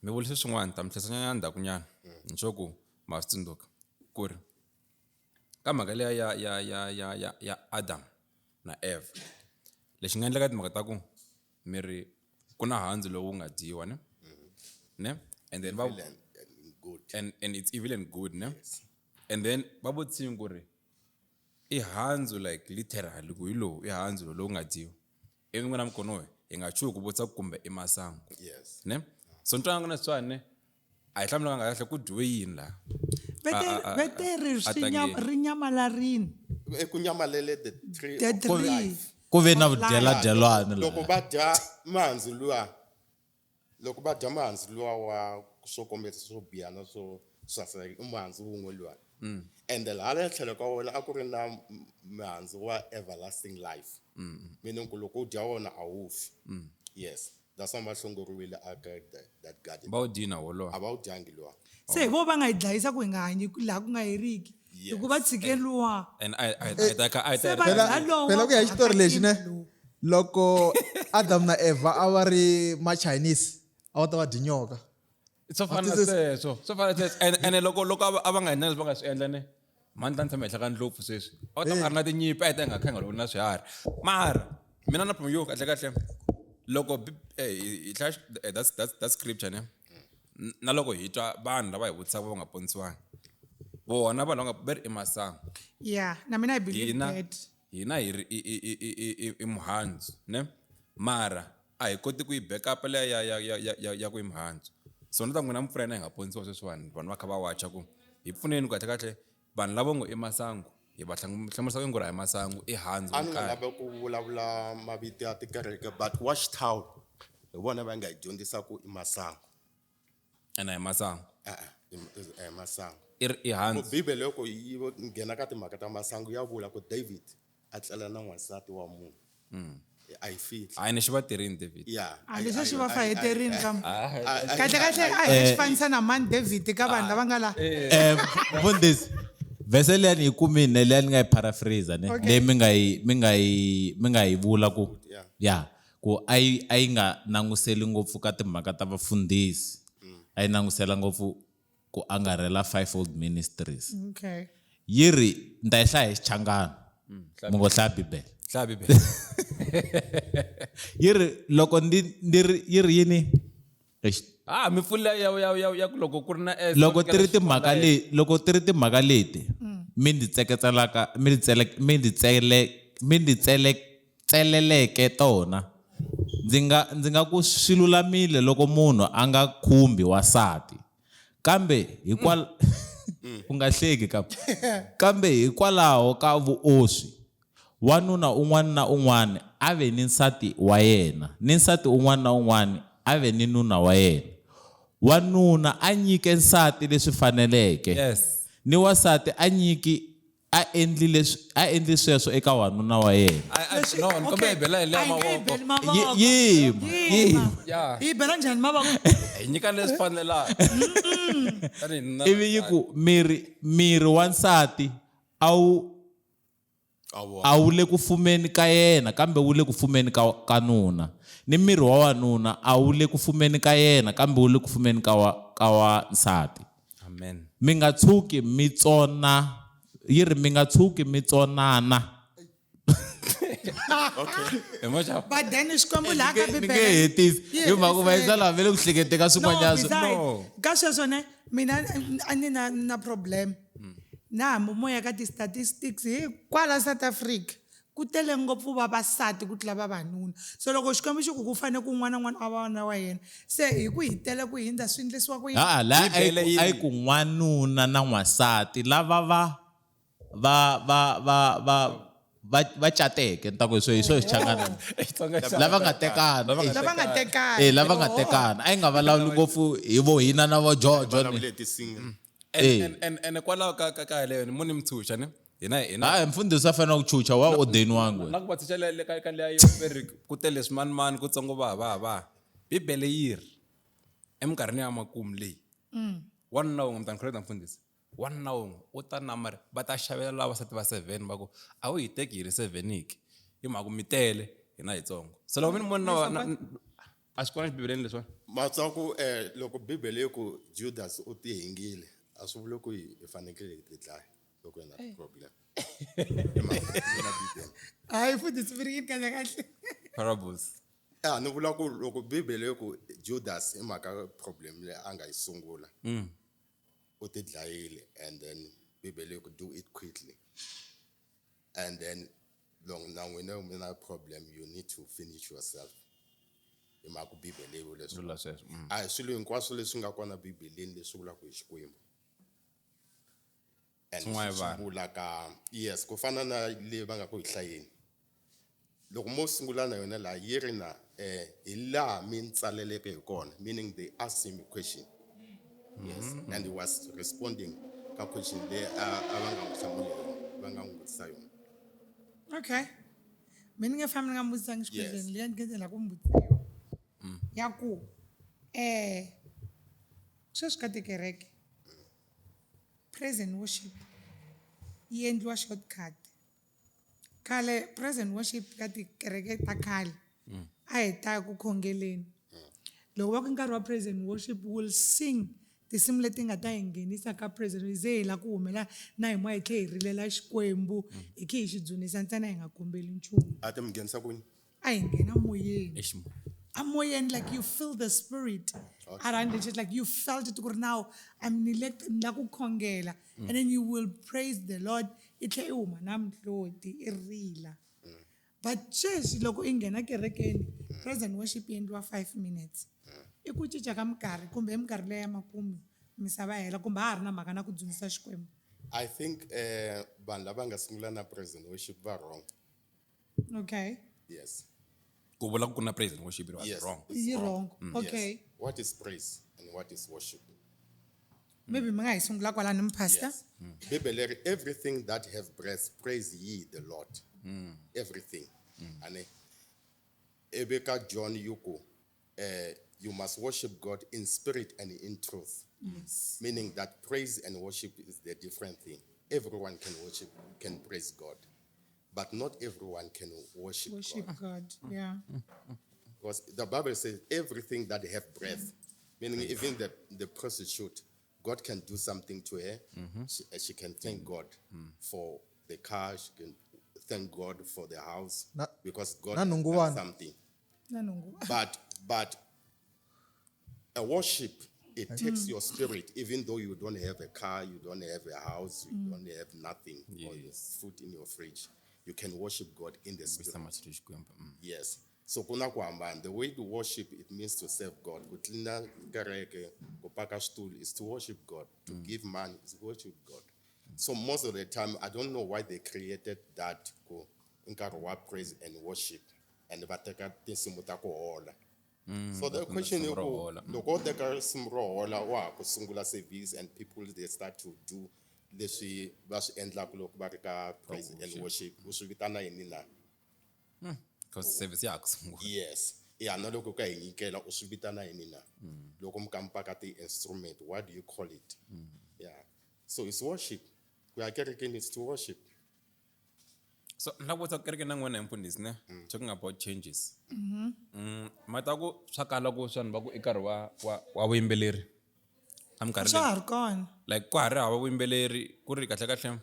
mi vulise swin'wana ta mi tlherisanyana ndzhaku nyana ni swo ku ma swi tsundzuka ku ri ka mhaka leya ya Adam na Eve lexi nga endleka timhaka ta ku miri ku na handzu lowu nga dyiwa ne and then Good. and it's evil and good ne and then va vutisini ku ri I handzu like literally ku hi lowu I handzu lowu nga dyiwa ivi n'wina mikonowe hi nga chuhi ku vutisa kumbe I masangu Yes. ne so ntwangu na swani ne a hi hlamulanga kahle ku dyiwe yini laha veteri atangeni. ri nyamalarini Ku nyamalele the tree the of tree life. ku ve na vudyeladyelwana Loko laha va dya mihandzu luwa wa swo kombeta swo biha na swo saseka I mihandzu wun'we luwa and hala tlhelo ka wona a ku ri na mihandzu wa everlasting life meaning ku loko u dya wona a wu fi yes that's why va hlongoriwile aka that garden va wu dina wolowo a va wu dyangi luwa se hi vo va nga hi dlayisa ku hi nga hanyi laha ku nga heriki hikuva tshikeliwa and I se va phela dya lowo phela ku ya hi xitori lexi ne lowu. loko Adam na Eva a va ri ma Chinese a va ta va dinyoka swo fana na sweswo and loko a va nga hi na leswi va nga swi endla ne mani ta ni tshama henhla ka ndlopfu sweswi a va ta nga ri na tinyimpi a hi ta hi nga khangi loko na swiharhi mara mina na yo kahle loko hi hlaya that's scripture ne na loko hi twa vanhu lava hi vutisaka va nga ponisiwangi vona vanhu lava nga va ri I masangu yeah na mina I believe that hina hi ri I muhandzu ne mara a hi koti ku yi backup leya ya ku I muhandzu so ni ta n'wina mpfurena hi nga ponisiwa sweswiwani vanhu va kha va watcha ku hi pfuneni kahle vanhu lava ngo I masangu hi va hlamusela ku ngura hi masangu ehansi a ni nga lave ku vulavula mavito ya tikereke but Watchtown hi vona va nga hi dyondzisaku i masangu ena hi masangu masangu i hansi bibele loko yi nghena ka timhaka ta masangu ya vula ku David a tlela na n'wansati wa munhu a yi fihli hayi ni xi va tirhini David ya leswi swi va faheterini kahle a hi xifanisa na mani David ka vanhu lava nga la Mfundisi vese leyi ni yi kumile leyi ni nga yi paraphrase ne leyi mi nga yi vula ku ya ku a yi nga languseli ngopfu ka timhaka ta vafundhisi a yi langusela ngopfu ku angarhela fivefold ministries okay yi ri ni ta yi hlaya hi Xichangana mi ngo hlaya Bibele hlaya Bibele yi ri loko yi ri yini mi pfula ya ku loko ku ri na loko ti ri timhaka leti mi ndzi tseleleke tona ndzi nga ku swi lulamile loko munhu a nga khumbi wasati kambe u nga hleki kambe hikwalaho ka vuoswi wanuna un'wana na un'wana a ve ni nsati wa yena ni nsati un'wana na un'wana a ve ni nuna wa yena wanuna a nyike nsati leswi faneleke yes ni wasati a endli sweswo eka wanuna wa yena no ni kombe bela ile mavoko yi bela njhani mavoko hi nyika leswi fanelaka ivi yi ku miri wa nsati a wu le ku fumeni ka yena kambe wu le ku fumeni ka nuna ni miri wa wanuna a wu le ku fumeni ka yena kambe wu le ku fumeni ka wa nsati amen mi nga tshuki mi tsona yi ri mi nga tshuki mi tsonana but then xikwembu laha ka mi nge Bibele hetisi hi mhaka ku va yi tsala vele ku hleketeka swin'wanyana ka sweswo ne mina a ni na problem na hambi moya ka ti-statistics hikwala South Africa ku tele ngopfu vavasati ku tlula vavanuna so loko xikwembu xi ku fanele ku un'wana na un'wana a va wana wa yena se hi ku hi tele ku hindza swi endlisiwa ku laha a yi ku n'wanuna na n'wansati lava va cateke ni ta ku hi swo Xichangana lava nga tekana lava nga tekana a yi nga vulavuli ngopfu hi vo hina na vo Jojo and kwalaho ka leyo ni muni mtshunxa ne hina mfundhisi a fanele ku chucha wa ordeniwangu na ku va tshunxa le ka leya yo veri ku tele swimanimani ku tsongo va Bibele yi ri eminkarhini ya makumu leyi wanuna wun'we mtani correct mfundhisi wanuna wun'we u ta namari va ta xavela lavasati va 7 va ku a wu hi teki hi ri 7 hi mhaka mi tele hina hi tsongo so loko mi ni moni a swi kona xibibeleni leswiwani matsaku loko Bibele yi ku Judas u ti hengile a swi vuli ku hi fanekele hi ti dlaya loko hi na problem hayi futhi swivirikini kahle parables ni vula ku loko Bibele yi ku Judas hi mhaka problem leyi a nga yi sungula u ti dlayile and then Bibele yi ku do it quickly and then na n'wina mi na problem you need to finish yourself hi mhaka Bibele yi vula leswi a hi swilo hinkwaswo leswi nga kona Bibeleni leswi vulaka hi Xikwembu and swi vula ka yes ku fana na leyi va nga ku hi hlayeni loko mo sungula na yona laha yi ri na hi laha mi tsaleleke hi kona meaning they asked him a question yes and he was responding ka question leyi a va nga n'wi hlamula va nga n'wi vutisa yona okay mina nge family nga mbudzisangi xikweleni leyi ni ngenzela ku mbudziwa ya ku sweswi ka tikereke praise and worship yi endliwa shortcut khale praise and worship ka tikereke ta khale a hi ta ku khongeleni loko va ku nkarhi wa praise and worship will sing tinsimu leti nga ta hi nghenisa ka praise and ze hi la ku humela na hi moya hi tlhe hi rilela Xikwembu hi khe hi xi dzunisa ntsena hi nga kombeli nchumu a ti mi nghenisa kwini a hi nghena moyeni amoyeni like you feel the spirit around it just like you felt it now I'm la ku khongela and then you will praise the Lord i tlhe i huma na mhloti i rila but sweswi loko i nghena kerekeni praise and worship yi endliwa 5 minutes i ku cinca ka minkarhi kumbe minkarhi leya makumu misava hela kumbe ha ha ri na mhaka na ku dzunisa Xikwembu I think vanhu lava nga sungula na praise and worship va wrong. Okay. Yes. Ku vula ku na praise and worship, it was Yes. wrong. it's You're wrong. Yes. Okay. What is praise and what is worship? Maybe mga isungula kwala pastor. Yes. Bibele, everything that have breath, praise ye the Lord. Everything. And Ebeka John Yuko, you must worship God in spirit and in truth. Yes. Meaning that praise and worship is the different thing. Everyone can worship, can praise God. But not everyone can worship Worship God. God. Yeah. Because the Bible says everything that have breath, meaning even the prostitute, God can do something to her. She can thank God for the car. She can thank God for the house Na- because God na has done nungubani. something. Nanungu. But a worship, it takes your spirit, even though you don't have a car, you don't have a house, you don't have nothing, or your food in your fridge. You can worship God in the spirit. Yes. So kuna kuhambana. The way to worship, it means to serve God. Kutlina kereke, kupaka stool is to worship God. To give money is to worship God. So most of the time, I don't know why they created that inkarwa praise and worship, and bateka tisimuta ko hola. So the question is, loko teka simrohola wa kusungula service and people they start to do leswi va swi endlaka loko va ri ka praise and worship, swi vitana yini na? Because service ya kusungula. Yes. Yeah, na loko ka hi nyikela u swi vitana yini na? Loko mi kampaka ti-instrument, what do you call it? Yeah. So it's worship. Ku ya kerekeni is to worship. So la ku kereke na n'wina Mfundisi ne talking about changes. Mata ku swa kala ku swanhu va ku i nkarhi wa vuyimbeleri. Aminkarhi Swa leyi. ha ri kona. Like ku ha ri hava vuyimbeleri ku ri kahle kahle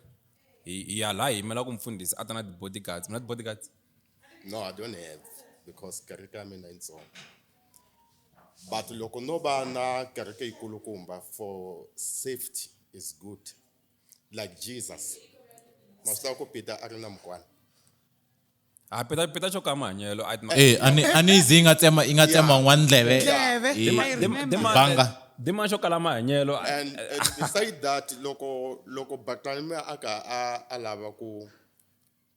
hi ya laha hi yimela ku Mfundisi a ta na ti-bodyguards. Mi na ti-bodyguards? No, I don't have because kereke ya mina yitsongo. But loko no va na kereke yikulukumba for safety is good. Like Jesus. Masita ku Peter a ri na mukwana. Ah, peta xo ka mahanyelo. ani zi inga tsema n'wana ndleve Ndleve, I remember. banga Dima xo kala mahanyelo. And beside that, loko Bartholomew aka a lava ku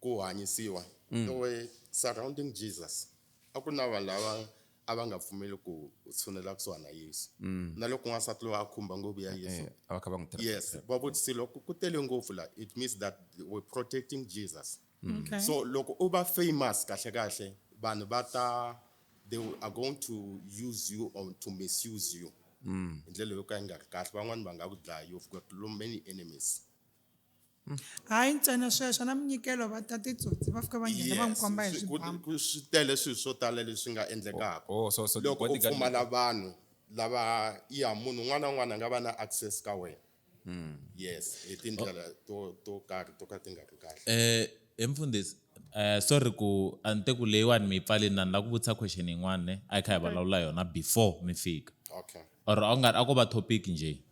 hanyisiwa, the way surrounding Jesus. A ku na vanhu lava a va nga pfumeli ku tshunela kusuhana na Yesu. Na loko n'wansati loyi a khumba ngopfu ya Yesu. A va kha va n'wi tirha. Yes, va vutisi loko ku tele ngopfu la, it means that we're protecting Jesus. Okay. So loko u va famous kahle kahle, vanhu va ta, they are going to use you or to misuse you. Ndlela yo ka yi nga ri kahle, van'wani va nga ku dlaya. You've got many enemies. Hayi ntsena sweswo na minyikelo va ta titsotsi va fika va nghena va n'wi komba hi swibhamu. Swi tele swilo swo tala leswi nga endlekaka. Oh, so Loko u bodyguard- pfumala vanhu lava munhu un'wana na un'wana a nga va na access ka wena. Yes, hi tindlela to karhi to ka ti nga ri kahle. Mfundisi sorry ku ante ku leyiwani mi pfaleni na ni la ku vutisa question yin'wana ne a hi kha hi vulavula yona before mi fika Okay. or a nga ri a ko va topic nje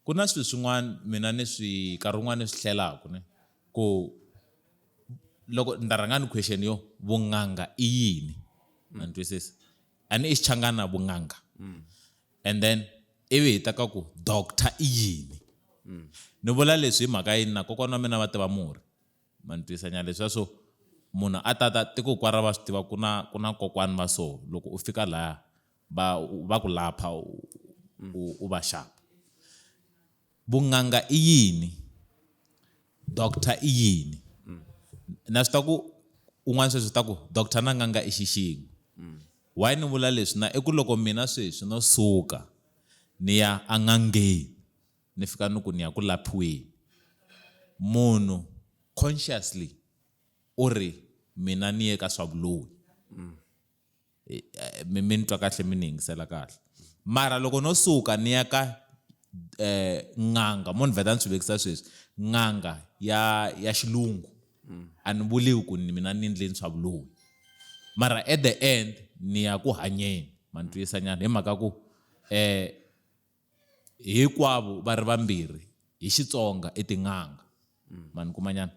ku na swilo swin'wana mina ni swi nkarhi wun'wana ni swi hlelaku ne ku loko ni ta rhanga ni question yo vun'anga i yini ma ni twisisa a ni i xichangani na vun'anga and then ivi hi ta ka ku doctor i yini ni vula leswi hi mhaka yini na kokwana wa mina va tiva murhi ma ni twisanyana leswiya swo munhu a tata tiko kwara va swi tiva ku na kokwani va so loko u fika laya va ku lapha u va xapa vun'anga i yini doctor i yini na swi ta ku un'wana sweswi ta ku doctor na n'anga i xixingu why ni vula leswi na i ku loko mina sweswi no suka ni ya an'angeni ni fika ni ku ni ya ku laphiweni munhu consciously u ri mina ni ye ka swa vuloyi mi ni twa kahle mi ni yingisela kahle mara loko no suka ni ya ka n'anga mo ni vheta ni swi vekisa sweswi n'anga ya xilungu a ni vuliwi ku mina ni endleni swa vuloyi mara at the end ni ya ku hanyeni ma ni twisanyana hi mhaka ku hinkwavo va ri vambirhi hi Xitsonga i tin'anga ma ni kumanyana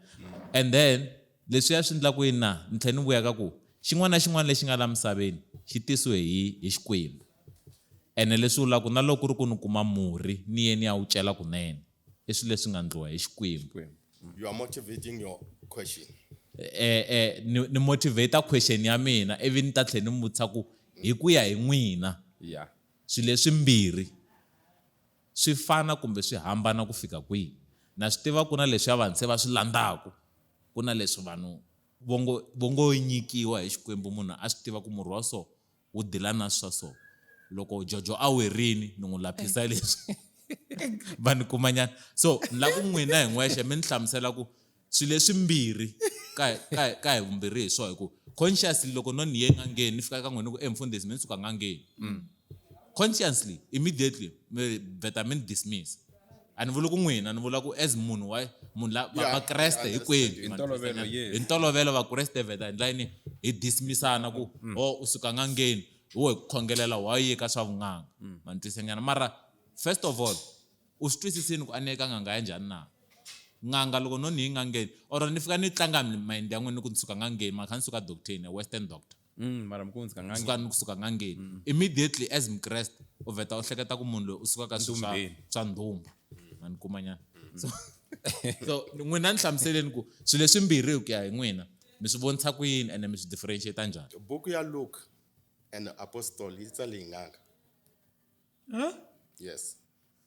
and then leswiya swi endlaku yini na ni tlhela ni vuya ka ku xin'wana na xin'wana lexi nga la misaveni xi tisiwe hi Xikwembu ene leswi vulaka na loko ku ri ku ni kuma murhi ni ye ni ya wu cela kunene i swilo leswi nga ndliwa hi Xikwembu. You are motivating your question. Ni motivate question ya mina ivi ni ta tlhela ni vutisa ku hi ku ya hi n'wina Yeah. swilo leswimbirhi swi fana kumbe swi hambana ku fika kwihi. Na swi tiva ku na leswi vanhu se va swi landzaku, ku na leswi vanhu vo ngo nyikiwa hi Xikwembu, munhu a swi tiva ku murhi wa so wu dila na swa so. Loko Jojo a werini ni n'wi laphisa leswi vanhu kumanyana. So ni la ku n'wina hi n'wexe mi ni hlamusela ku swilo leswimbirhi ka hi vumbirhi hi swona, hi ku consciously loko no ni ye n'angeni ni fika ka n'wina ku Mfundisi mi ni suka n'angeni, consciously immediately mi vheta mi ni dismiss. A ni vuli ku n'wina, ni vula ku as munhu va Kreste hinkwenu, Intolovelo, yes. hi ntolovelo va Kreste vheta hi ndlela yini hi dismissana ku u suka n'angeni wo hi khongelela wa yi ka swa vun'anga. Ma twisenyana mara first of all u swi twisisini ku a ni eka n'anga ya njhani na. N'anga loko no ni yi n'angeni or ni fika ni tlanga mind ya n'wina ku ni suka n'angeni, ma kha ni suka doctor a western doctor, Mara mkunzi kangangi. ni kusuka n'angeni immediately as mkreste u vheta u hleketa ku munhu loyi u suka ka swilo swa ndhumba. Ma ni kumanyana. So n'wina ni hlamuseleni ku swilo leswimbirhi ku ya hi n'wina mi swi vonisa ku yini ene mi swi differentiate njhani. Book ya Luke and Apostle yi tsale hi n'anga. Yes.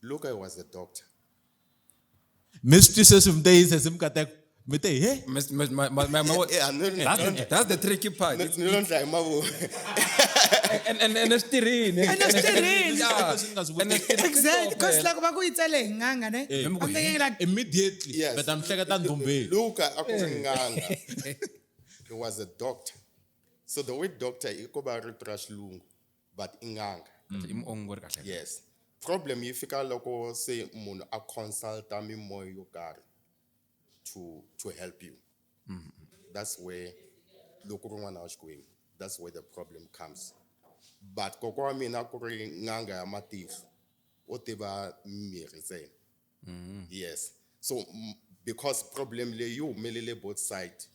Luke was a doctor. Mi swi twisisa swi mi te yisa sim kateko mi te he. That's the tricky part. Ni lo ndla hi mavoko. And it's tirine. Exactly, because like va ku yi tsale hi nganga ne. I'm thinking like Immediately Yes. beta mi hleketa ndhumbeni. Luke a ku ri n'anga. He was a doctor. So the word doctor I ko va ri ra xilungu but i n'anga. Imuongori kahle. Yes. Problem yi fika loko se munhu a consulta mimoya yo karhi to help you. That's where loko rin'wana wa Xikwembu, that's where the problem comes. But koko wa mina ku ri n'anga ya matihlo o tiva mirhi ntsena. Yes. So because problem leyi yi humelele both side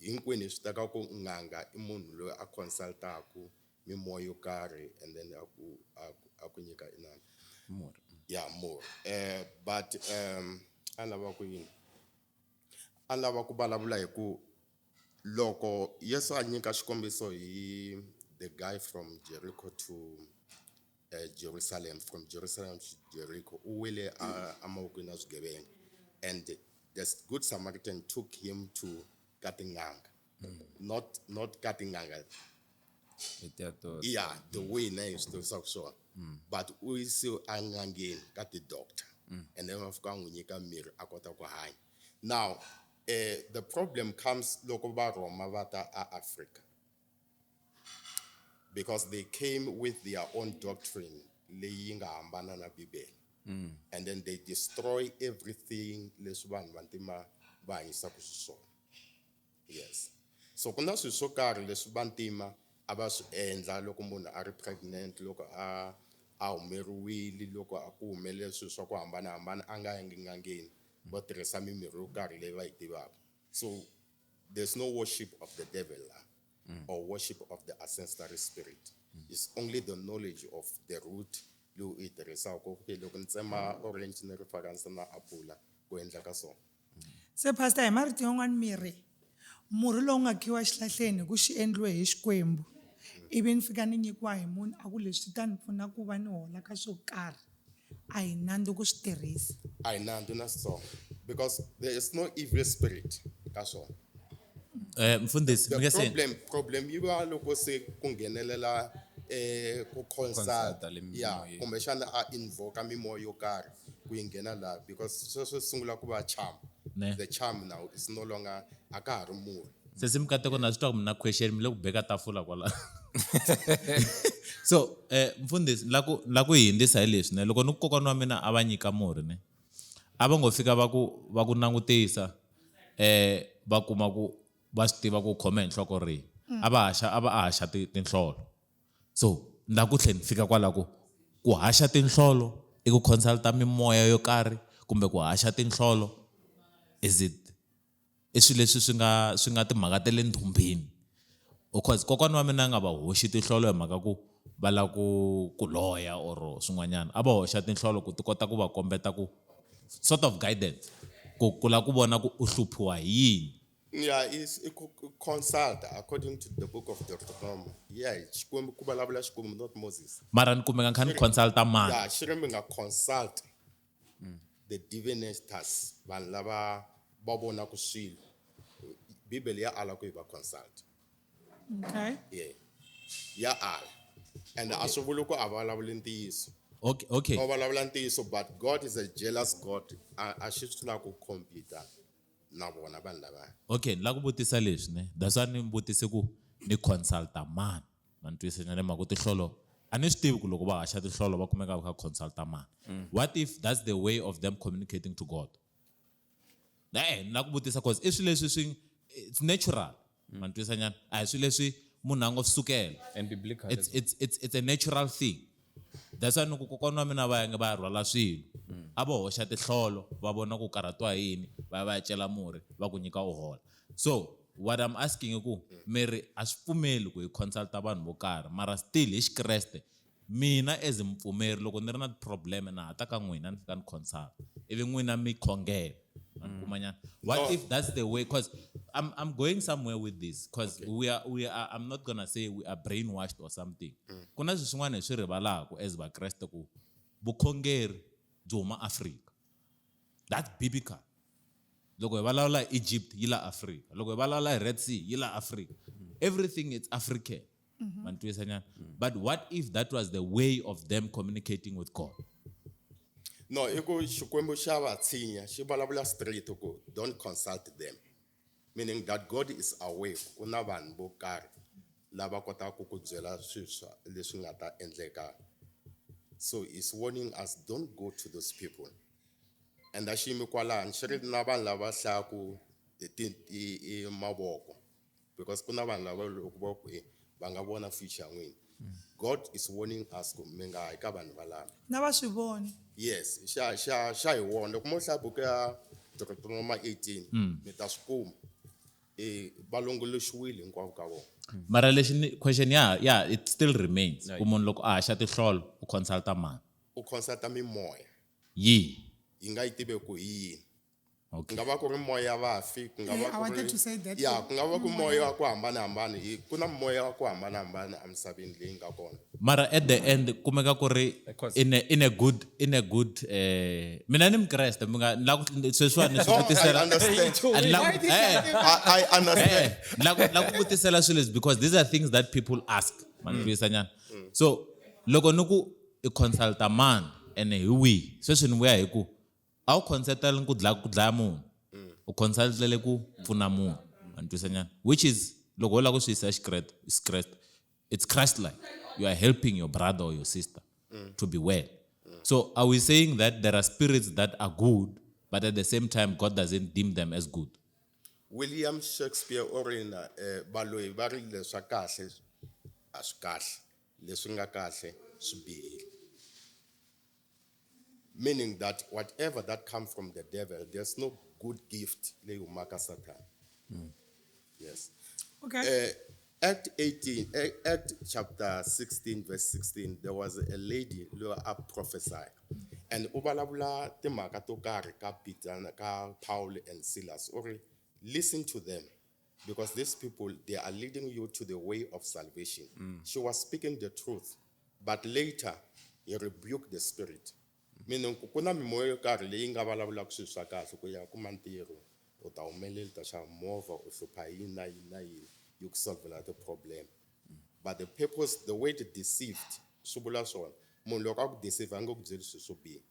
hinkwenu swi ta ka ku n'anga I munhu loyi a consultaku mimoya yo karhi and then a ku nyika inani. More. Yeah, more. But a lava ku yini? A lava ku vulavula hi ku loko Yesu a nyika xikombiso hi the guy from Jericho to Jerusalem, from Jerusalem to Jericho, u wele amavokweni ya swigevenga, and the good Samaritan took him to Katinganga, not Katinganga. Yeah, the way name is to so. But we still angangeni got the doctor, and then of course we mirror akota ko high. Now, the problem comes loko ba Roma vata Africa, because they came with their own doctrine, leyi nga hambana na Bibele, and then they destroy everything leswi vanhu vantima va hanyisaka xiswona. Yes. So kuna swilo swo karhi leswi vantima a va swi endla loko munhu a ri pregnant, loko a humeriwile, loko a ku humelele swilo swa ku hambanahambana a nga yangi n'angeni va tirhisa mimirhi yo karhi leyi va yi tivaka. So there's no worship of the devil or worship of the ancestral spirit. It's only the knowledge of the root leyi u yi tirhisaka. Okay, loko ni tsema orange ni ri fakanisa na apula ku endla ka swona. se pastor hi marito yan'wana mirhi murhi lowu nga khiwa xihlahleni ku xi endliwe hi Xikwembu ivi ni fika ni nyikiwa hi munhu a ku leswi ta ni pfuna ku va ni hola ka swo karhi a hi nandzu ku swi tirhisa. I nandzu na swona because there is no evil spirit ka swona. Mfundisi mi nge se problem yi va loko se ku nghenelela ku consult le mimoya. yeah kumbe xana a invoke mimoya yo karhi ku yi nghena la, because sweswo sungula ku va charm. Ne. The charm now is no longer a ka ha ri murhi. se sim kateko na swi twa ku mi na question mi le ku beka tafula kwala. So Mfundisi la ku hindzisa hi leswi ne, loko ni kokwana wa mina a va nyika murhi ne a va ngo fika va ku langutisa va kuma ku va swi tiva ku khome hi nhloko rihi a va haxa tinhlolo. So la ku tlhela ni fika kwala ku haxa tinhlolo I ku consulta mimoya yo karhi kumbe ku haxa tinhlolo is it I swilo leswi swi nga timhaka ta le ndhumbini. Because kokwana wa mina nga va hoxi tinhlolo hi mhaka ku va la ku lawyer or swin'wanyana a va hoxa tinhlolo ku ti kota ku va kombeta ku sort of guidance ku la ku vona ku u hluphiwa hi yini. Yeah, it's consult according to the book of Deuteronomy. Yeah, Xikwembu ku vulavula Xikwembu, not Moses. Mara ni kumeka ni kha ni consulta mani. Yeah, Xikwembu nga consult the divinators, vanhu lava va vonaka swilo. Bibele ya ala ku hi va consult. Okay. Yeah. Ya ala. And a swi vuli ku a vulavuli ntiyiso. Okay. Va vulavula ntiyiso, but God is a jealous God. A xi swi lava ku compete na vona vanhu lava. Okay, ni la ku vutisa leswi ne. That's why ni vutise ku ni consulta mani. Ma ni twisisa le mhaka tinhlolo. A ni swi tivi ku loko va haxa tinhlolo va kumeka va kha consulta mani. What if that's the way of them communicating to God? Ni la ku vutisa cause i swilo leswi it's natural. Ma ni twisisa nyana. A hi swilo leswi munhu a ngo sukela. And biblical. It's a natural thing. That's why loko kokwana wa mina va yange va rhwala swilo a va hoxa tinhlolo va vona ku karhatiwa hi yini va ya cela murhi va ku nyika u hola. So what I'm asking i ku miri a swi pfumeli ku hi consulta vanhu vo karhi mara still hi xikreste mina as mpfumeri loko ni ri na problem na ha ta ka n'wina ni fika ni consult ivi n'wina mi khongela. What if that's the way? Because I'm going somewhere with this. Because we are. I'm not gonna say we are brainwashed or something. Kuna swin'wana swi rivalaka as vakreste ku vukhongeri byi huma Africa. That's biblical. Loko hi vulavula Egypt yi la Africa. Loko hi vulavula Red Sea yi la Africa. Everything is African. But what if that was the way of them communicating with God? No, iko Xikwembu xa va tshinya xi vulavula straight ku don't consult them, meaning that God is aware ku na vanhu vo karhi lava kotaka ku byela swilo leswi nga ta endleka. So he's warning us, don't go to those people. And a xi yimi kwalani xi ri na vanhu lava hlayaku hi mavoko, because ku na vanhu lava loko va nga vona future n'wina. God is warning us ku mi nga hayi ka vanhu valava. Na va swi vona. Yes, xa hi wona loko mo hlaya buku ya Deuteronomy 18 mi ta swi kuma va longoloxiwile hinkwavo ka vona. Mara lexi question yeah it still remains. Ku munhu loko a haxa tinhlolo u consulta mani? U consulta mimoya Yi. yi nga yi tivi ku hi yini. Okay. Ku nga va ku ri moya vafi, ku nga va I wanted to say that. Yeah, ku nga va ku moya wa ku hambanahambana. Ku na moya wa ku hambanahambana emisaveni leyi nga kona. Mara at the end kumeka ku ri in a good mina ni mkreste mi nga la ku sweswiwani ni swi vutisela. I understand. La ku vutisela swilo because these are things that people ask. So loko ni ku i consulta man and hi wihi sweswi ni vuya hi ku a wu consultele ku dlaya munhu u consultele ku pfuna munhu ma ni twisisa nyana, which is loko u lava ku swi yisa xikreste it's Christ-like. You are helping your brother or your sister to be well. So are we saying that there are spirits that are good but at the same time God doesn't deem them as good? William Shakespeare orina baloyi va ri leswa kahle a swi kahle, leswi nga kahle swi bihile. Meaning that whatever that comes from the devil, there's no good gift leyi humaka Satan. Yes. Okay. Act chapter 16 verse 16, there was a lady who prophesied, and u vulavula timhaka to karhi ka Peter ka Paul and Silas, or listen to them, because these people, they are leading you to the way of salvation. She was speaking the truth, but later he rebuked the spirit. Meaning ku na mimoya yo karhi leyi nga vulavulaka swilo swa kahle ku ya kuma ntirho u ta humelela ta xa movha u hlupha yini na yini na yini, you solve the problem. But the purpose, the way they deceived, swi vula swona munhu loko a ku deceive a nge ku byeli swilo swo biha,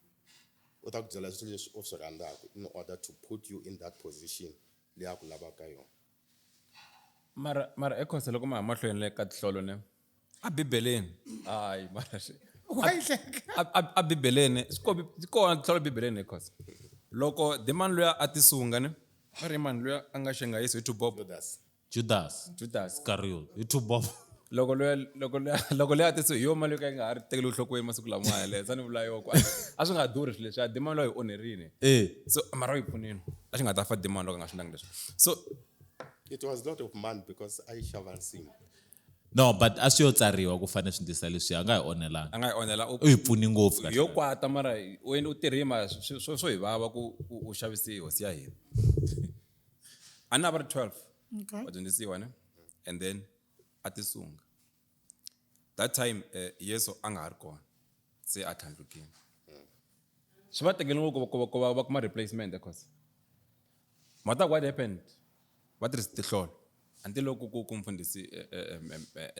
u ta ku byela swilo leswi u swi rhandzaka in order to put you in that position leyi a ku lavaka yona. mara ekhosa loko ma ha mahlweni le ka tinhlolo ne a bibeleni hayi mara Why hleka? a bibeleni swi kona tinhlolo bibeleni ekhosa loko demani luya a tisunga ne a ri mani luya a nga xenga Yesu hi two bob Judas Iscariot i two bob. loko luya a tisu hi yo mali yo ka yi nga ha ri tekeli enhlokweni masiku lama le sa ni vula yo ku a swi nga durhi swilo leswi a demani luya hi onherile so mara yi pfunini a xi nga ta fa demani loko a nga swi endlangi leswi so It was not of man because I shall sing. no but a swi yo tsariwa ku fanele swi ndisa leswi a nga hi onelanga a nga hi onhela u hi pfuni ngopfu yo kwata mara wena u tirhima swo hi vava ku u xavisiwa siya hina a na va ri 12 Okay. vadyondzisiwa ne and then a ti sunga that time yesu a nga ha ri kona se a tlhandlukile swi va tekele ngopfu ku va kuma replacement cause mata what happened va tirhisa tihlolo anti loko ku mfundhisi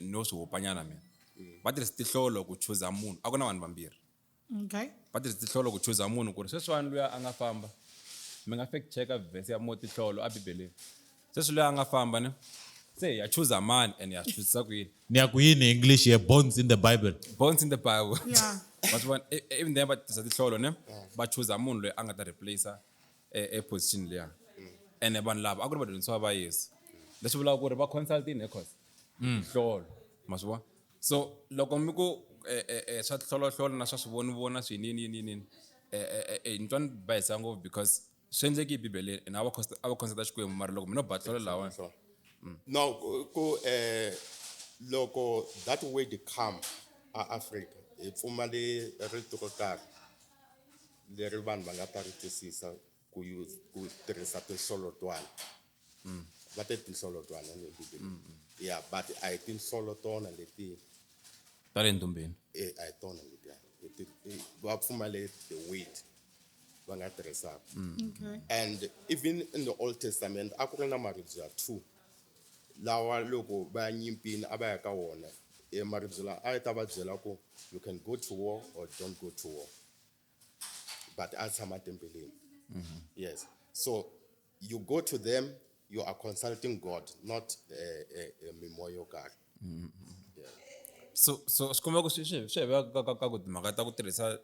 no swi hopanyana mina va tirhisa tihlolo ku chuza munhu a ku na vanhu vambirhi Okay. va tirhisa tihlolo ku chuza munhu ku ri sweswiwani luya a nga famba mi nga fact checka vhesi ya mo tihlolo a bibeleni sweswi luya a nga famba ne se ya chuza mani and ya swi chuzisa ku yini ni ya ku yini hi english ye bonds in the bible bones in the bible Yeah. but when even then va tirhisa tihlolo ne va chuza munhu loyi a nga ta replace position liya and vanhu lava a ku ri vadyondzisiwa va yesu leswi vulaka ku ri va consultini ecause tihlolo ma swi vona so loko mi ku swa tihlolohlolo na swa swivonivona swinini ni twa ni bahisa ngopfu because swi endleki hi bibeleni and a va consulta xikwembu mara loko mi no ba tlholo lawa now loko that word come Africa hi pfumale rito ro karhi leri vanhu va nga ta ri twisisa ku tirhisa tinhlolotwana va te tinhlolotwana ni bibeleni yeah but a hi tinhlolotona leti ta le ntumbeni a hi tona letiya va pfumale the weight va nga tirhisaka Okay. and even in the Old Testament a ku ri na maribye ya 2 lawa loko va ya nyimpini a va ya ka wona maribye lawa a yi ta va byela ku you can go to war or don't go to war but a tshama tempeleni yes so you go to them you are consulting God not mimoya yo karhi so swikomba ku swi heva ka ku timhaka ta ku tirhisa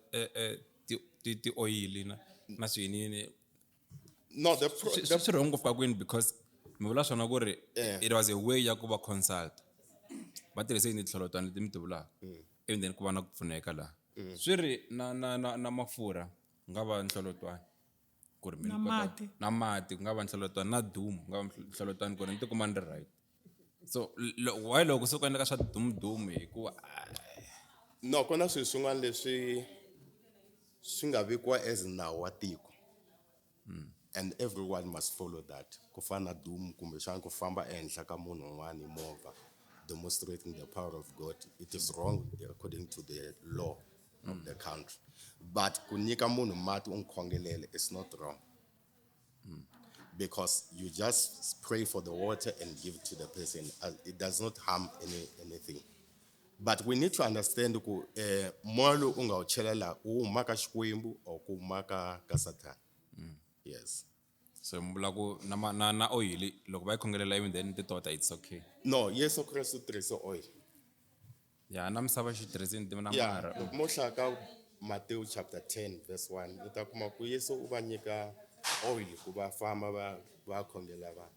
ti-oyili na swinini no swi rhongo ngopfu ka kwini because mi vula swona ku ri it was a way ya ku va consult va tirhise yini tihlolotwana leti mi ti vulaka even then ku va na ku pfuneka laha swi ri na mafurha ku nga va nhlolotwana ku ri mi Na mati. na mati ku nga va nhlolotwana na dumu ku nga va nhlolotwana ku ri ni tikuma ni ri right so why loko se ku endleka swa dumudumu hikuva no ku na swilo swin'wana leswi swi nga vekiwa as nawu wa tiko and everyone must follow that ku fana na dumu kumbexana ku famba ehenhla ka munhu un'wana hi movha demonstrating the power of God it is wrong according to the law of the country but ku nyika munhu mati u n'wi khongelele it's not wrong because you just pray for the water and give it to the person it does not harm anything but we need to understand ku moya lowu u nga wu chelela wu huma ka Xikwembu or ku huma ka Satan yes so mi vula ku na oyili loko va yi khongelela even then ti tota it's okay no Yesu Kristu tirhise oil ya na misava xi tirhisini na yeah mara loko mo hlaya ka Matthew chapter 10 verse 1 u ta kuma ku Yesu u va nyika oil ku va famba va khongela vanhu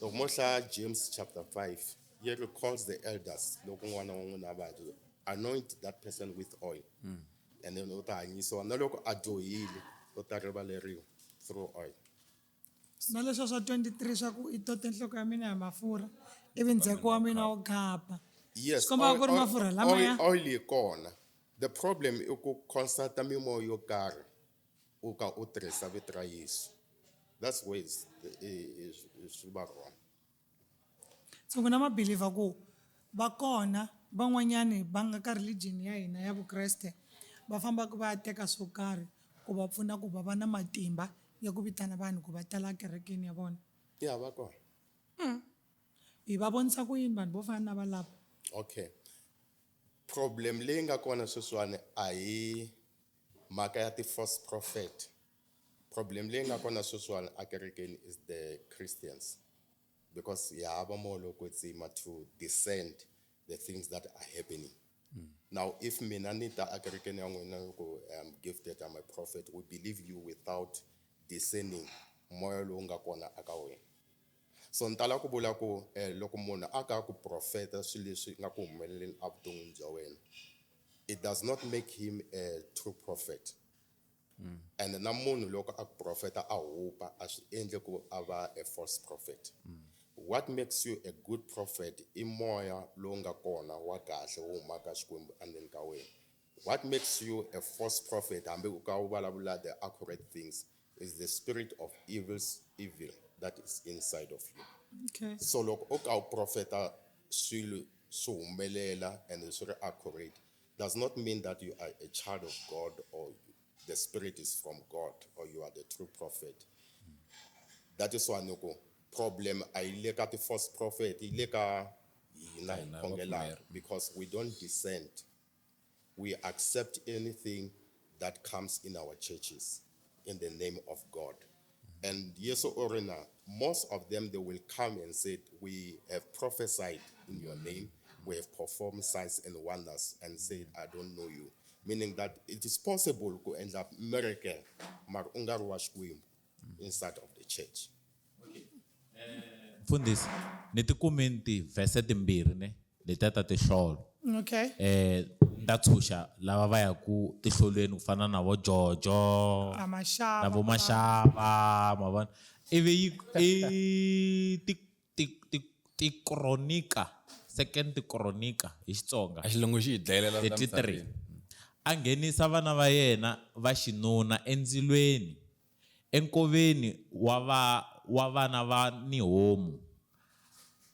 loko mo hlaya James chapter 5 he recalls the elders loko n'wana wa n'wina vabya anoint that person with oil and then u ta hanyisiwa na loko a dyohile u ta rivaleriwa through oil Na leswiya swa 23 swa ku i tote nhloko ya mina hi mafurha ivi ndzheko wa mina wo khapa yes swi komba ku ri mafurha lamaya oil yi kona the problem i ku consulta mimoya yo karhi u ka u tirhisa vito ra Yesu that's where swi va wrong so ku na mabelieve ku va kona van'wanyani va nga ka religion ya hina ya vukreste va famba ku va ya teka swo karhi ku va pfuna ku va na matimba ya ku vitana vanhu ku va tala kerekeni ya vona yeah va kona hi va vonisa ku yini vanhu vo fana na valava okay problem leyi nga kona sweswiwani a hi mhaka ya ti-false prophet problem leyi nga kona sweswiwani a kerekeni is the Christians because hi hava moya loko tsima to discern the things that are happening now if mina ni ta a kerekeni ya n'wina loko I'm gifted I'm a prophet we believe you without discerning moya lowu nga kona aka wena so ni tala ku vula ku loko munhu a ka ku profeta swilo leswi nga ku humeleleni evuton'wini bya wena it does not make him a true prophet and na munhu loko a ku profeta a hupa a swi endle ku a va a false prophet what makes you a good prophet i moya lowu nga kona wa kahle wo huma ka Xikwembu endzeni ka wena. What makes you a false prophet hambi u ka u vulavula the accurate things is the spirit of evil that is inside of you. Okay. So loko u ka u profeta swilo swo humelela and swi ri accurate does not mean that you are a child of God or the spirit is from God or you are the true prophet. That is why no problem I look at the false prophet, I look at because we don't dissent. We accept anything that comes in our churches in the name of God. And yes, Orena, most of them they will come and say, we have prophesied in your name, we have performed signs and wonders, and say, I don't know you. Meaning that it is possible to end up miracle inside of the church. Mfundisi, ni ti kumenti verse timbirhi ne leta ta tinhlolo. Okay. Nda tshusha lava va ya ku tihlolweni ku fana na vo Jojo na vo Mashava ma vona ivi ti kronika second kronika hi Xitsonga a xilungu xi hi dlayelela 33 a nghenisa vana va yena va xinuna endzilweni enkoveni wa vana va ni homu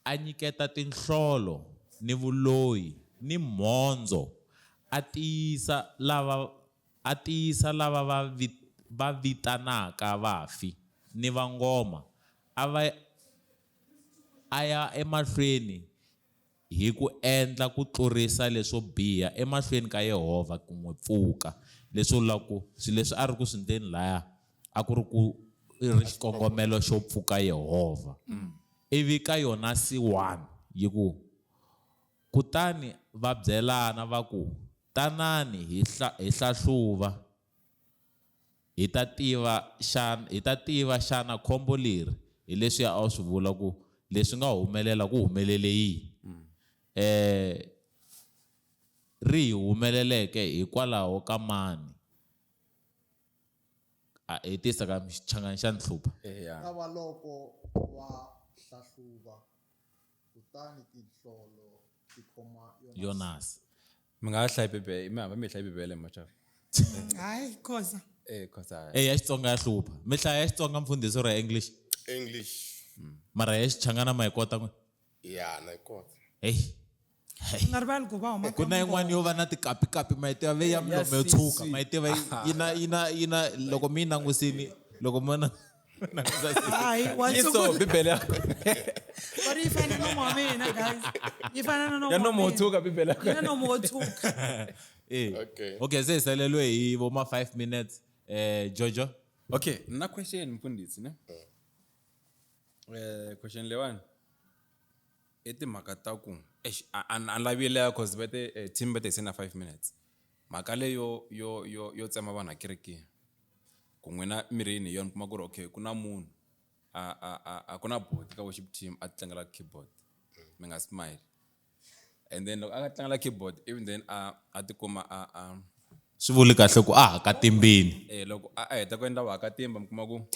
a nyiketa tinhlolo ni vuloyi ni mhondzo a tiyisa lava va vitanaka vafi ni vangoma a ya emahlweni hi ku endla ku tlurisa leswo biha emahlweni ka Yehova ku n'wi pfuka leswo laku swilo leswi a ri ku swindeni laya a ku ri ku ri xikongomelo xo pfuka Yehova ivi ka yona C1 yi ku kutani va byelana va ku tanani hi hlahluva hi ta tiva xana khombo leri hi leswi a swi vula ku leswi nga humelela ku humelele yini ri humeleleke hikwalaho ka mani a hetisa ka xichangani xa nhlupha Kava loko va hlahluva kutani tinhlolo ti khoma Jonas mi nga hlayi bibele mi hamba mi hlayi bibele machava Hayi khoza. khosa ya Xitsonga ya hlupha mi hlaya ya Xitsonga mfundhisi ra English mara ya Xichangana ma yi kota n'we Yeah, na kota. hey Nga rivali ku va huma ku na yin'wana yo va na tikapi ma yi tiva ve ya milomo yo tshuka ma yi tiva yina loko mi yi langusini loko mo Hayi wa so bibele yako What yi fana na nomu wa mina guys? Yi fana na nomu ya wa no mo mina. thuka bibele yako Yi na nomu wo tshuka. okay se salelwe hi vo ma 5 minutes Jojo okay na question mfundisi ne question lewan etimhaka ta ku an lavile cause bete team bete sena 5 minutes mhaka leyo yo tsema vanhu akerekeni ku n'wina mirini yona kuma ku ri okay ku na munhu a ku na bot ka worship team a tlangela keyboard mi nga smile and then loko a tlangela keyboard even then a tikuma swi vuli kahle ku ka timbini loko a heta ku endla wakatimba mi kuma ku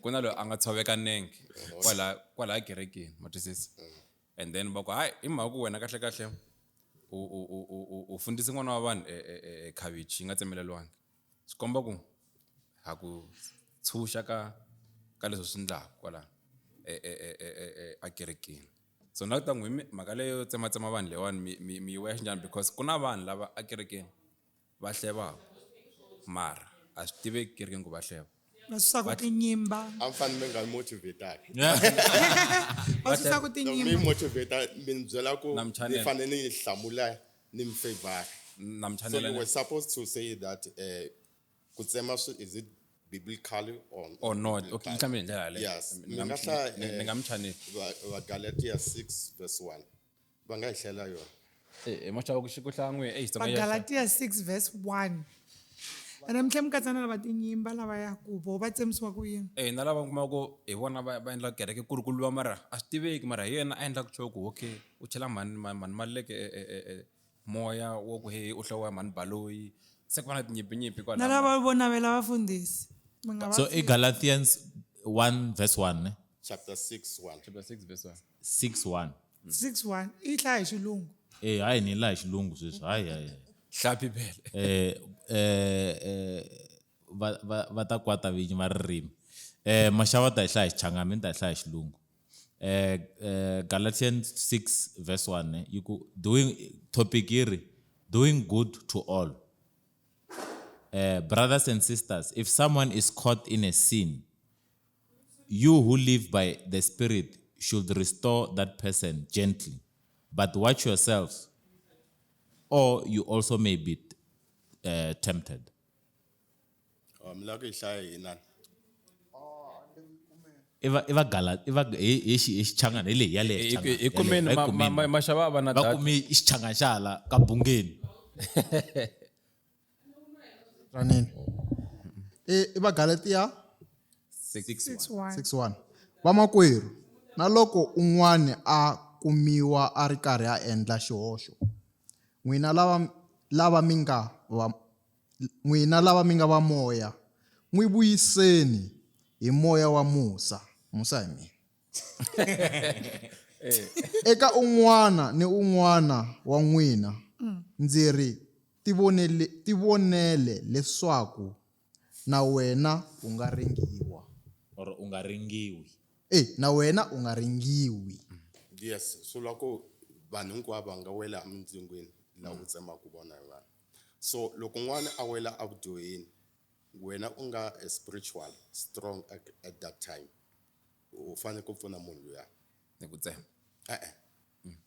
ku na loyi a nga tshoveka nenge kwala kerekeni ma twisisa and then va ku hayi hi mhaka ku wena kahle u fundise n'wana wa vanhu khavichi yi nga tsemeleliwangi swi komba ku ha ku tshunxa ka leswi swi endlaka kwala akerekeni so na ku ta n'wi mhaka leyo tsematsema vanhu leyiwani mi yiwa ya xinjhani because ku na vanhu lava akerekeni va hlevaka mara a swi tiveki kerekeni ku va hleva Va susaka tinyimba. I'm fan mi nga motivate. Va susaka tinyimba. Mi motivate mi byela ku Na ni mchannel. fanele ni hlamula ni mi favor. na So mchannel you were supposed to say that kutsema is it biblical or not okay mhlambe hi ndlela leyo Yes. ni nga mchannel Galatia 6 verse 1. Va nga hlela yona. machava ku xihlaya n'we Xitsonga ya Galatia 6 verse 1. Ene mi tlhe mi katsana lava tinyimba lava ya ku vo va tsemisiwa ku yini? na lava kuma ku hi vona va endla kereke kurikuluwa mara a swi tiveki mara hi yena a endla ku choku okay u chela mani maleke moya wo ku he u hlawa mani baloyi se ku va na tinyimpinyimpi Na kwala lava vo navela vafundhisi. Mi nga va so i Galatians 1 verse 1 ne chapter 6:1. Chapter 6 verse 1. 6:1. 6:1 i hlaya hi xilungu. Hayi ni la hi xilungu sweswi. Hayi. Hlapi phela. Va ta kwata vinyi va ririmi. Maxava ta hi hlaya hi Xichangani, ni ta hi hlaya hi xilungu. Galatians 6 verse 1 ne, doing topic here, doing good to all. Brothers and sisters, if someone is caught in a sin, you who live by the Spirit should restore that person gently. But watch yourselves, or you also may be tempted. Mlaka ihlaya yinani? Eva Galat, Xichangani le ya le Xichangani. Ikumeni mashava va na Va data. kumi Xichangani xala ka bungeni. ranini i va Galatia 6:1 6:1 vamakwerhu na loko un'wani a kumiwa a ri karhi a endla xihoxo n'wina lava mi nga va moya n'wi vuyiseni hi moya wa Musa hi mina eka un'wana ni un'wana wa n'wina ndzi ri tivonele leswaku na wena u nga ringiwa Or unga ringiwi. na wena u nga ringiwi. Yes, so loko vanhu hinkwavo nga wela emindzingwini laha u tsemaka vona hi vanhu. So loko n'wana a wela evudyuheni, wena u nga spiritual strong at that time, u fanele ku pfuna munhu luya Ni ku tsema.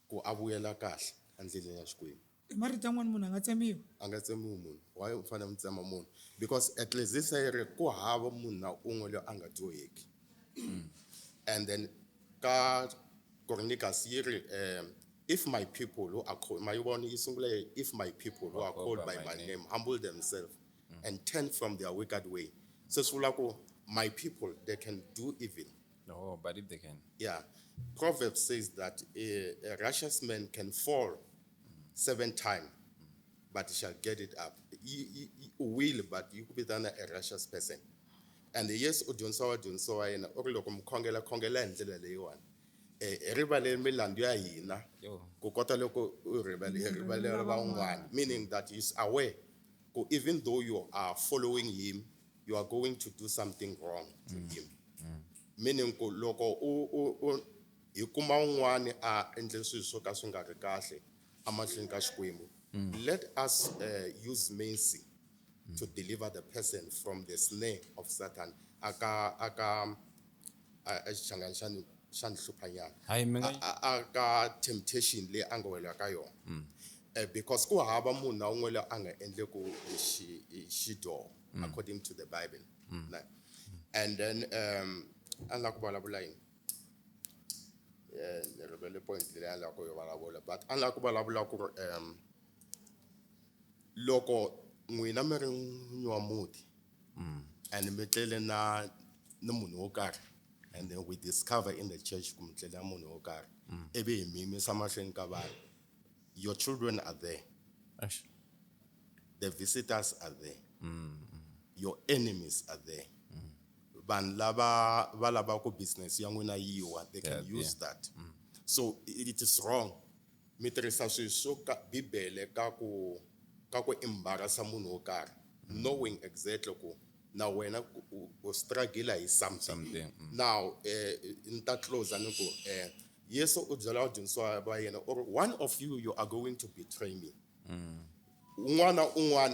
ku a vuyela kahle endleleni ya Xikwembu. hi marito yan'wana munhu a nga tsemiwa. A nga tsemiwi munhu. Why u fanele mi tsema munhu? Because at least this area ku hava munhu na un'we loyi a nga dyoheki. And then ka Cornicus yi ri if my people who are called, if my people who are called by my name humble themselves and turn from their wicked way. So my people, they can do evil. No, but if they can. Yeah. Proverbs says that a righteous man can fall 7 times, but he shall get it up. You will, but you could be done a righteous person. And yes, udunsawa yena okuloko mkhongela ndlela leyiwani. Rivaleni milandu ya hina ku kota loko rivalela van'wana, meaning that he's aware even though you are following him, you are going to do something wrong to him. Meaning ku loko hi kuma un'wana a endle swilo swo ka swi nga ri kahle amahlweni ka Xikwembu, let us use mercy to deliver the person from the snare of Satan. Aka Xichangani xan hluphanyana. Hayi mi nga Aka temptation le anga wela ka yona. Because ku hava munhu na un'we loyi a nga endle ku xido according to the Bible. And then anla ku vulavula yini? Ni rivele point leyi anla ku vulavula, but anla ku vulavula ku loko n'wina mi ri n'wa muti and mi tlele na munhu wo karhi, and then we discover in the church ku mi tlele na munhu wo karhi ivi hi mi yimisa mahlweni ka vanhu. Your children are there, Ash. the visitors are there, your enemies are there. Vanhu lava va lava ku business ya n'wina yiwa, they can use that. So it is wrong. Mi tirhisa swilo swo ka Bibele ka ku embarrassa munhu wo karhi, knowing exactly ku na wena u struggle hi something. Now in that close ani ku Yesu u byela vadyondzisi va yena, or one of you are going to betray me. Un'wana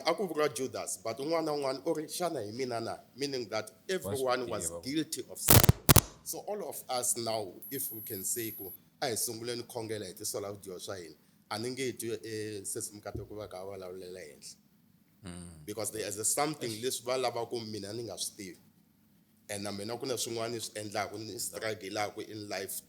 a ku vuriwa Judas, but un'wana u ri xana hi mina na, meaning that everyone was guilty of something. So all of us now, if we can say ku a hi sunguleni khongela hi tisola vudiyo swa hina, a ni nge twi sesimukate ku va ka va vulavulela henhla. Because there is something leswi va lava ku mina ni nga swi tivi, and na mina ku na swin'wana swi endlaku ni struggle in life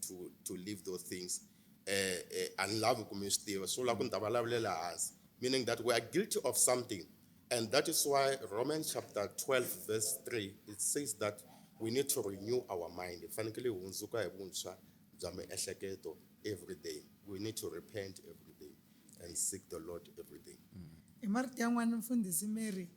to live those things. A ni lavi ku mi swi tiva, so la ku ni ta vulavulela hansi, meaning that we are guilty of something. And that is why Romans chapter 12 verse 3, it says that we need to renew our mind. Fanekele hundzuka hi vuntshwa bya miehleketo every day. We need to repent every day and seek the Lord every day. hi marito yan'wana Mfundisi Mary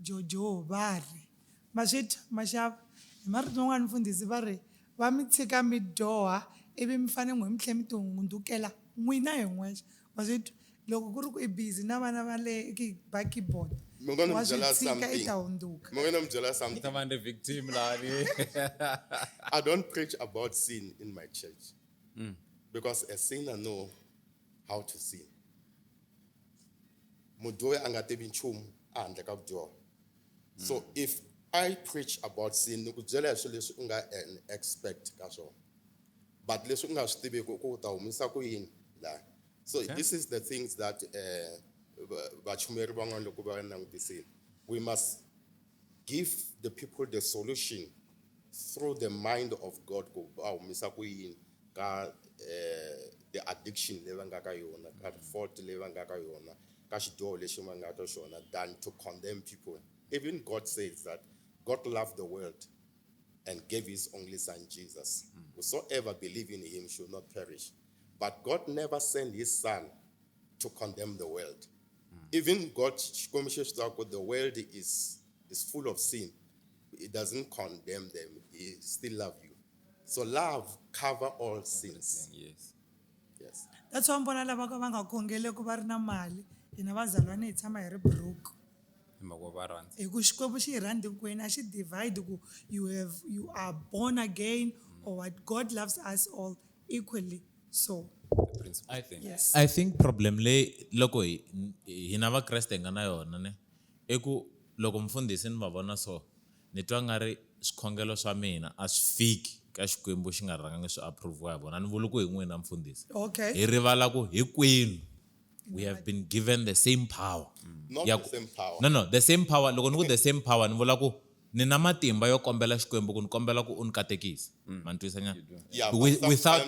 Jojo va ri ma swi twa maxava hi marito yan'wana Mfundisi va ri va mi tshika mi dyoha ivi mi fane n'we mi tlhe mi ti hundukela n'wina hi n'wexe wa swi twa loko ku ri ku i busy na vana va le ba keyboard I'm gonna wa swi tell tshika i something. ta hunduka I'm gonna tell you something. Tama the victim lani. I don't preach about sin in my church because a sinner know how to sin. Mudoe angatebi nchumu ande kabjo. So if I preach about sin, nukujela actually unga expect kaso. But lesu unga stibe ko ta umisa ko yin la. So this is the things that we must give the people the solution through the mind of God. The addiction fault than to condemn people. Even God says that God loved the world and gave his only son Jesus. Whosoever believe in him should not perish. But God never sent his son to condemn the world. Even God, the world is full of sin. It doesn't condemn them. He still loves you. So love cover all sins. Yes. Yes. that's why mbona lava ka va nga khongele ku va ri na mali hina vazalwana hi tshama hi ri broke Mako barans. hi ku xikwembu xi hi rhandi hinkwenu a xi divide ku you are born again or what God loves us all equally so The principal thing. yes I think problem leyi loko hina vakreste hi nga na yona ne i ku loko mfundhisi ni va vona so ni twa nga ri swikhongelo swa mina a swi fiki ka xikwembu xi nga rhangangi swi approve hi vona ni vuli ku hi n'wina mfundhisi okay hi rivala ku hinkwenu we have been given the same power Not Ya the ku- same power. no the same power loko ni ku the same power ni vula ku ni na matimba yo kombela xikwembu ku ni kombela ku u ni katekisa ma ni twisisa nyana Yeah, but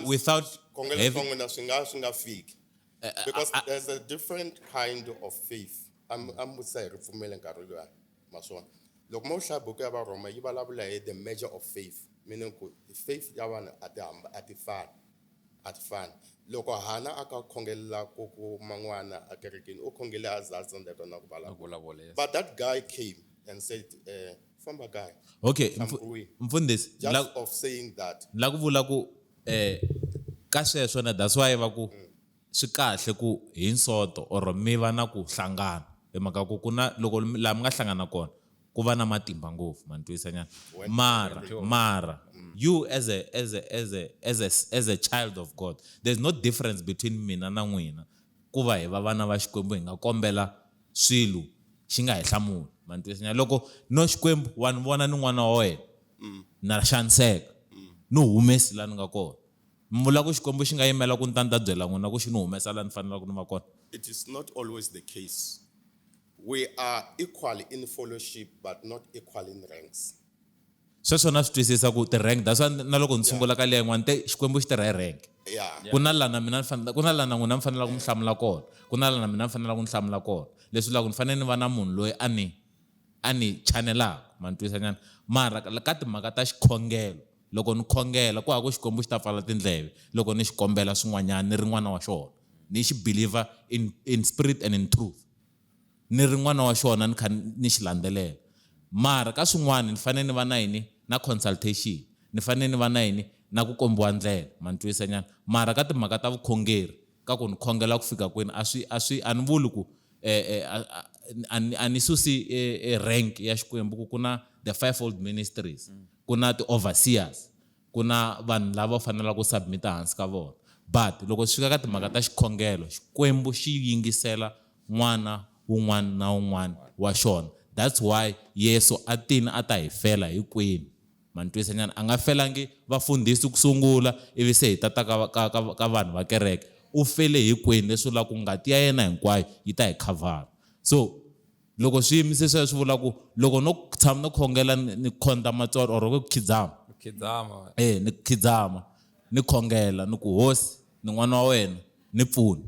without Congolese having, song na swinga fake. Because there's a different kind of faith. I'm with say rifumele nkarhi lowa maswona. Loko mo hlaya buku ya va Roma yi vulavula hi the measure of faith. Meaning ku faith ya vanhu at fan. Loko hana aka khongelela ku man'wana a kerekeni u khongele a zaza ndeka na ku vulavula. Yes. But that guy came and said, "Famba guy." okay Sambuwi. mfundhisi Just of saying that. la ku vula ku ka sweswo na that's why va ku swi kahle ku hi nsoto or mi va na ku hlangana hi mhaka ku ku na loko laha mi nga hlangana kona ku va na matimba ngopfu ma ni twisisa nyana mara you as a child of God there's no difference between mina na n'wina ku va hi va vana va xikwembu hi nga kombela swilo xi nga hi hlamuli ma ni twisisa nyana loko no xikwembu wa ni vona ni n'wana wa wena na xaniseka no humesi laha ni nga kona mi vula ku xikwembu xi nga yimela ku ni ta ni ta byela n'wina ku xi ni humesa laha ni fanelaka ni va kona It is not always the case. We are equal in fellowship, but not equal in ranks. sweswo na swi twisisa ku ti-rank that's why na loko ni sungula ka leya n'wana xikwembu xi tirha hi rank Yeah. ku na lana mina ku na lana n'wina mi fanelaka mi hlamula kona ku na lana mina mi fanelaka ni hlamula kona leswi loko ni fanele ni va na munhu loyi a ni chanelaka ma ni twisisa nyana mara ka timhaka ta xikhongelo loko ni khongela ku hava ku xikwembu xi ta pfala tindleve loko ni xi kombela swin'wanyana ni ri n'wana wa xona ni xi believer in spirit and in truth ni ri n'wana wa xona ni kha ni xi landzelela mara ka swin'wana ni fanele ni va na yini na consultation ni fanele ni va na yini na ku kombiwa ndlela ma ni twisisa nyana mara ka timhaka ta vukhongeri ka ku ni khongela ku fika kwini a ni vuli ku a ni susi rank ya xikwembu ku na the fivefold ministries ku na ti-overseers ku na vanhu lava fanelaka ku submita hansi ka vona but loko swi fika ka timhaka ta xikhongelo xikwembu xi yingisela n'wana wun'wana na wun'wana wa xona that's why yesu a tini a ta hi fela hinkwenu ma ni twisisa nyana a nga felangi vafundhisi ku sungula ivi se hi tata ka vanhu va kereke u fele hinkwenu leswi vula ku ngati ya yena hinkwayo yi ta hi khavhara so loko swi yimise sweswo swi vula ku loko no tshama no khongela ni khonda matswaro or ku khidzama Kidama. ni khidzama ni khongela ni ku hosi ni n'wana wa wena ni pfuna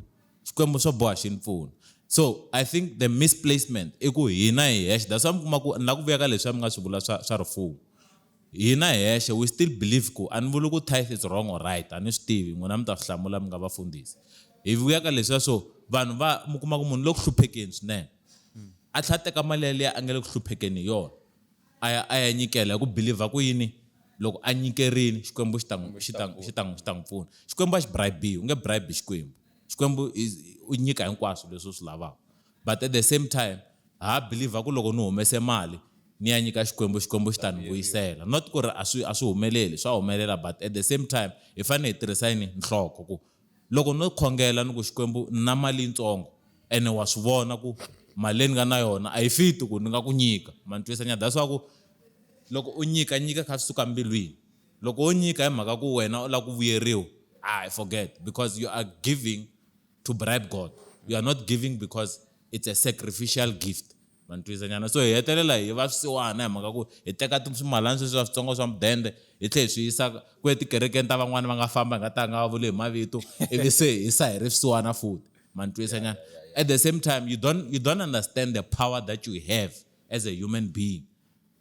xikwembu swo boha xi ni pfuna so I think the misplacement i ku hina hi hexe that's why mi kuma ku ni la ku vuya ka leswi mi nga swi vula swa rifuwo hina hi hexe we still believe ku a ni vuli ku tithe is wrong or right a ni swi tivi n'wina mi ta swi hlamula mi nga vafundhisi hi vuya ka leswiya swo vanhu va mi kuma ku munhu lo ku hluphekeni swinene a tlhela teka mali yaliya a nga le ku hluphekeni hi yona a ya nyikela hi ku believer ku yini loko a nyikerini xikwembu xi ta n'wi pfuna xikwembu a xi bribe u nge bribe xikwembu u nyika hinkwaswo leswi u swi lavaka but at the same time ha believe ku loko ni humese mali ni ya nyika xikwembu xi ta ni vuyisela not ku ri a swi humeleli swa humelela but at the same time hi fanele hi tirhisa yini nhloko ku loko no khongela ni ku xikwembu na mali yitsongo ene wa swi vona ku mali leyi ni nga na yona a yi fiti ku ni nga ku nyika ma ni twisisa nyana that's why ku loko u nyika kha swi suka mbilwini loko u nyika hi mhaka ku wena u lava ku vuyeriwa I forget because you are giving to bribe God you are not giving because it's a sacrificial gift ma ni twisisa nyana so hi hetelela hi va swisiwana hi mhaka ku hi teka swimalana sweswi switsongo swa mudende hi tlhela hi swi yisa ku etikerekeni ta van'wani va nga famba hi nga ta nga va vuli hi mavito ivi se hi sa hi ri swisiwana futhi ma ni twisisa nyana at the same time you don't understand the power that you have as a human being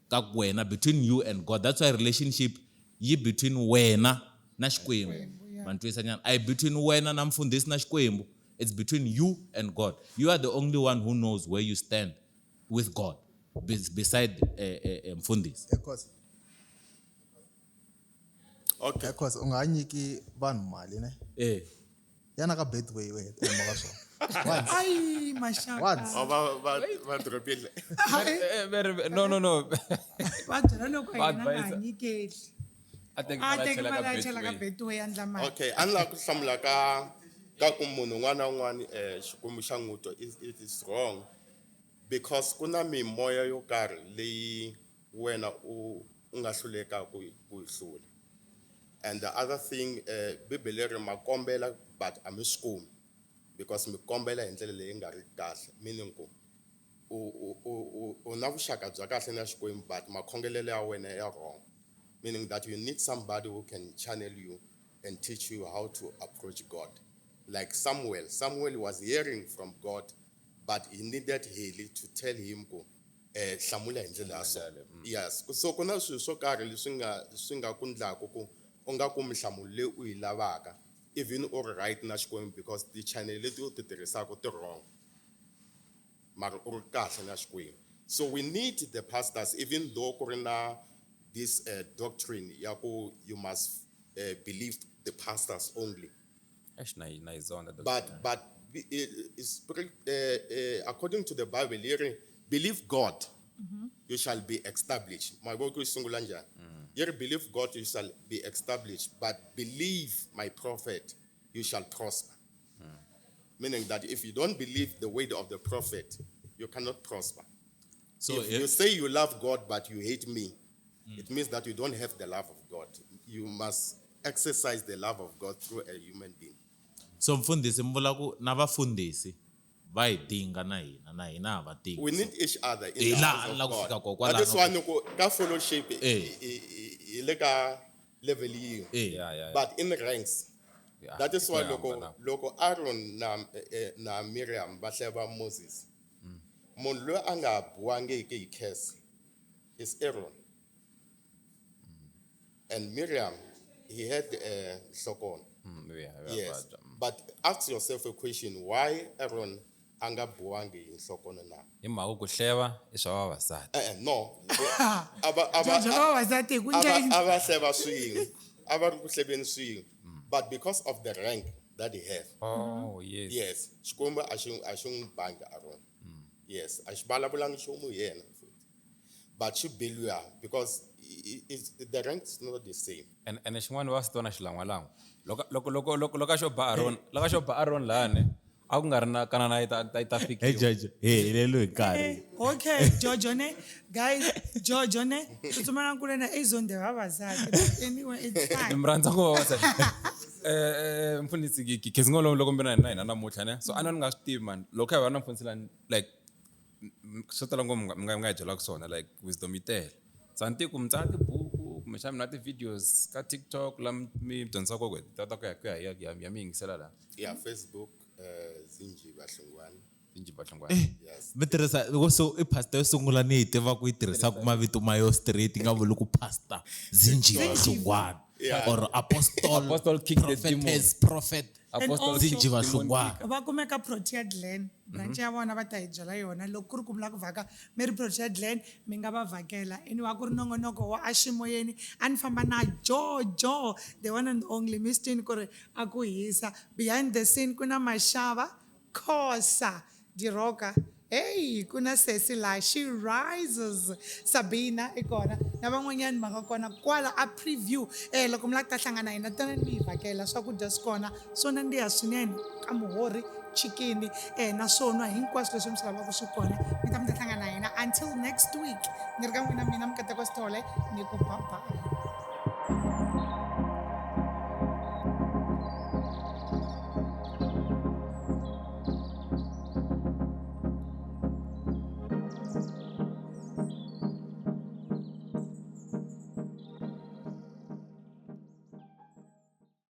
ka wena between you and God that's why relationship yi between wena na xikwembu ma ni twisisa nyana a between wena na mfundhisi na xikwembu it's between you and God you are the only one who knows where you stand with God beside mfundhisi Okay. Because unganyiki vanhu mali ne yana ka Betway we maka swona Ay, mashaka. Va dropile. No. Va byela loko hina advisor. nga nyikeli. I think A teki mali ya chela ka Betway andla mali. Okay, a ni lava ku hlamula ka ku munhu un'wana na un'wana xikwembu xa n'witwa it is wrong because ku na mimoya yo karhi leyi wena u nga hluleka ku yi hlula and the other thing bibele ri ma kombela but a mi swi kumi because mi kombela hi ndlela leyi nga ri kahle meaning ku u na vuxaka bya kahle na xikwembu but makhongelelo ya wena ya wrong meaning that you need somebody who can channel you and teach you how to approach God like Samuel was hearing from God but he needed Haley to tell him ku hlamula hi ndlela ya so yes so ku na swilo swo karhi leswi nga ku ndlaku ku u nga kumi nhlamulo leyi u yi lavaka even u ri right na xikwembu because ti-channel leti u ti tirhisaka ti wrong mara u ri kahle na xikwembu so we need the pastors even though ku ri na this doctrine ya ku you must believe the pastors only but it's according to the Bible here believe God you shall be established my book is sungula njani here believe God you shall be established but believe my prophet you shall prosper meaning that if you don't believe the word of the prophet you cannot prosper so if you say you love God but you hate me it means that you don't have the love of God you must exercise the love of God through a human being so mfundhisi mvula ku na vafundhisi va hi dinga na hina ha va dinga we need each other in the house of God that is why ka fellowship hi le ka level yihi but in ranks that is why loko Aaron na Miriam va hleva Moses munhu loyi a nga buwangiki hi curse is Aaron and Miriam he had hlokona yes but ask yourself a question why Aaron anga buwangi hi hlokona na hi mhaka ku hleva i swa vavasati no Jojo vavasati ku njeni. ava hleva swin'we ava ri ku hleveni swin'we but because of the rank that he have yes xikwembu a xi n'wi bangi Aaron yes a xi vulavulangi nchumu hi yena but xi beliwa because the rank is not the same and xin'wana va swi tona xilangwalangwa loko ka xo ba Aaron lani a ku nga ri na kanana yi ta fikiwa helelo hi nkarhi Okay, Jojo ne, guys, Jojo ne, tutsumana kule na izonde vavasati. But anyway, it's fine. mi rhandza ku vavasati mfundhisi khezi ngo loko mbina na hina namuntlha ne so a ni nga swi tivi man loko hi va na mfundhisi lani like swo tala ngopfu mi nga hi byelaka swona like wisdom yi tele so ni tivi ku mi tsala tibuku kumbexana mi na ti-videos ka TikTok laha mi dyondzisaka ku ta ku ya mi yingisela laha yeah Facebook Hlungwani yes mi tirhisa so i pastor yo sungula ni yi tiva ku yi tirhisaka mavito ma yo straight nga vuli ku pastor Hlungwani or apostle kick the demon prophet Apostle also- Zinjiva Hlungwani. va kumeka Protead Land branch ya vona va ta hi byela yona loko ku ri ku mi lava ku vhaka mi ri Protead Land mi nga va vhakela anyway ku ri nongonoko wa Eximoyeni a ni famba na Jojo the one and only mi swi tivini ku ri a ku hisa behind the scene ku na Mashava Khosa Diroka hey ku na Sesi la she rises Sabina i kona na van'wanyani va nga kona kwala a preview loko mi lava ku ta hlangana hina tana ni hi vhakela swakudya swi kona swo nandziha swinene ka muhori chicken naswona hinkwaswo leswi mi swi lavaka swi kona mi ta hlangana hina until next week ni ri ka n'wina mina Mukateko Sithole ni ku bye.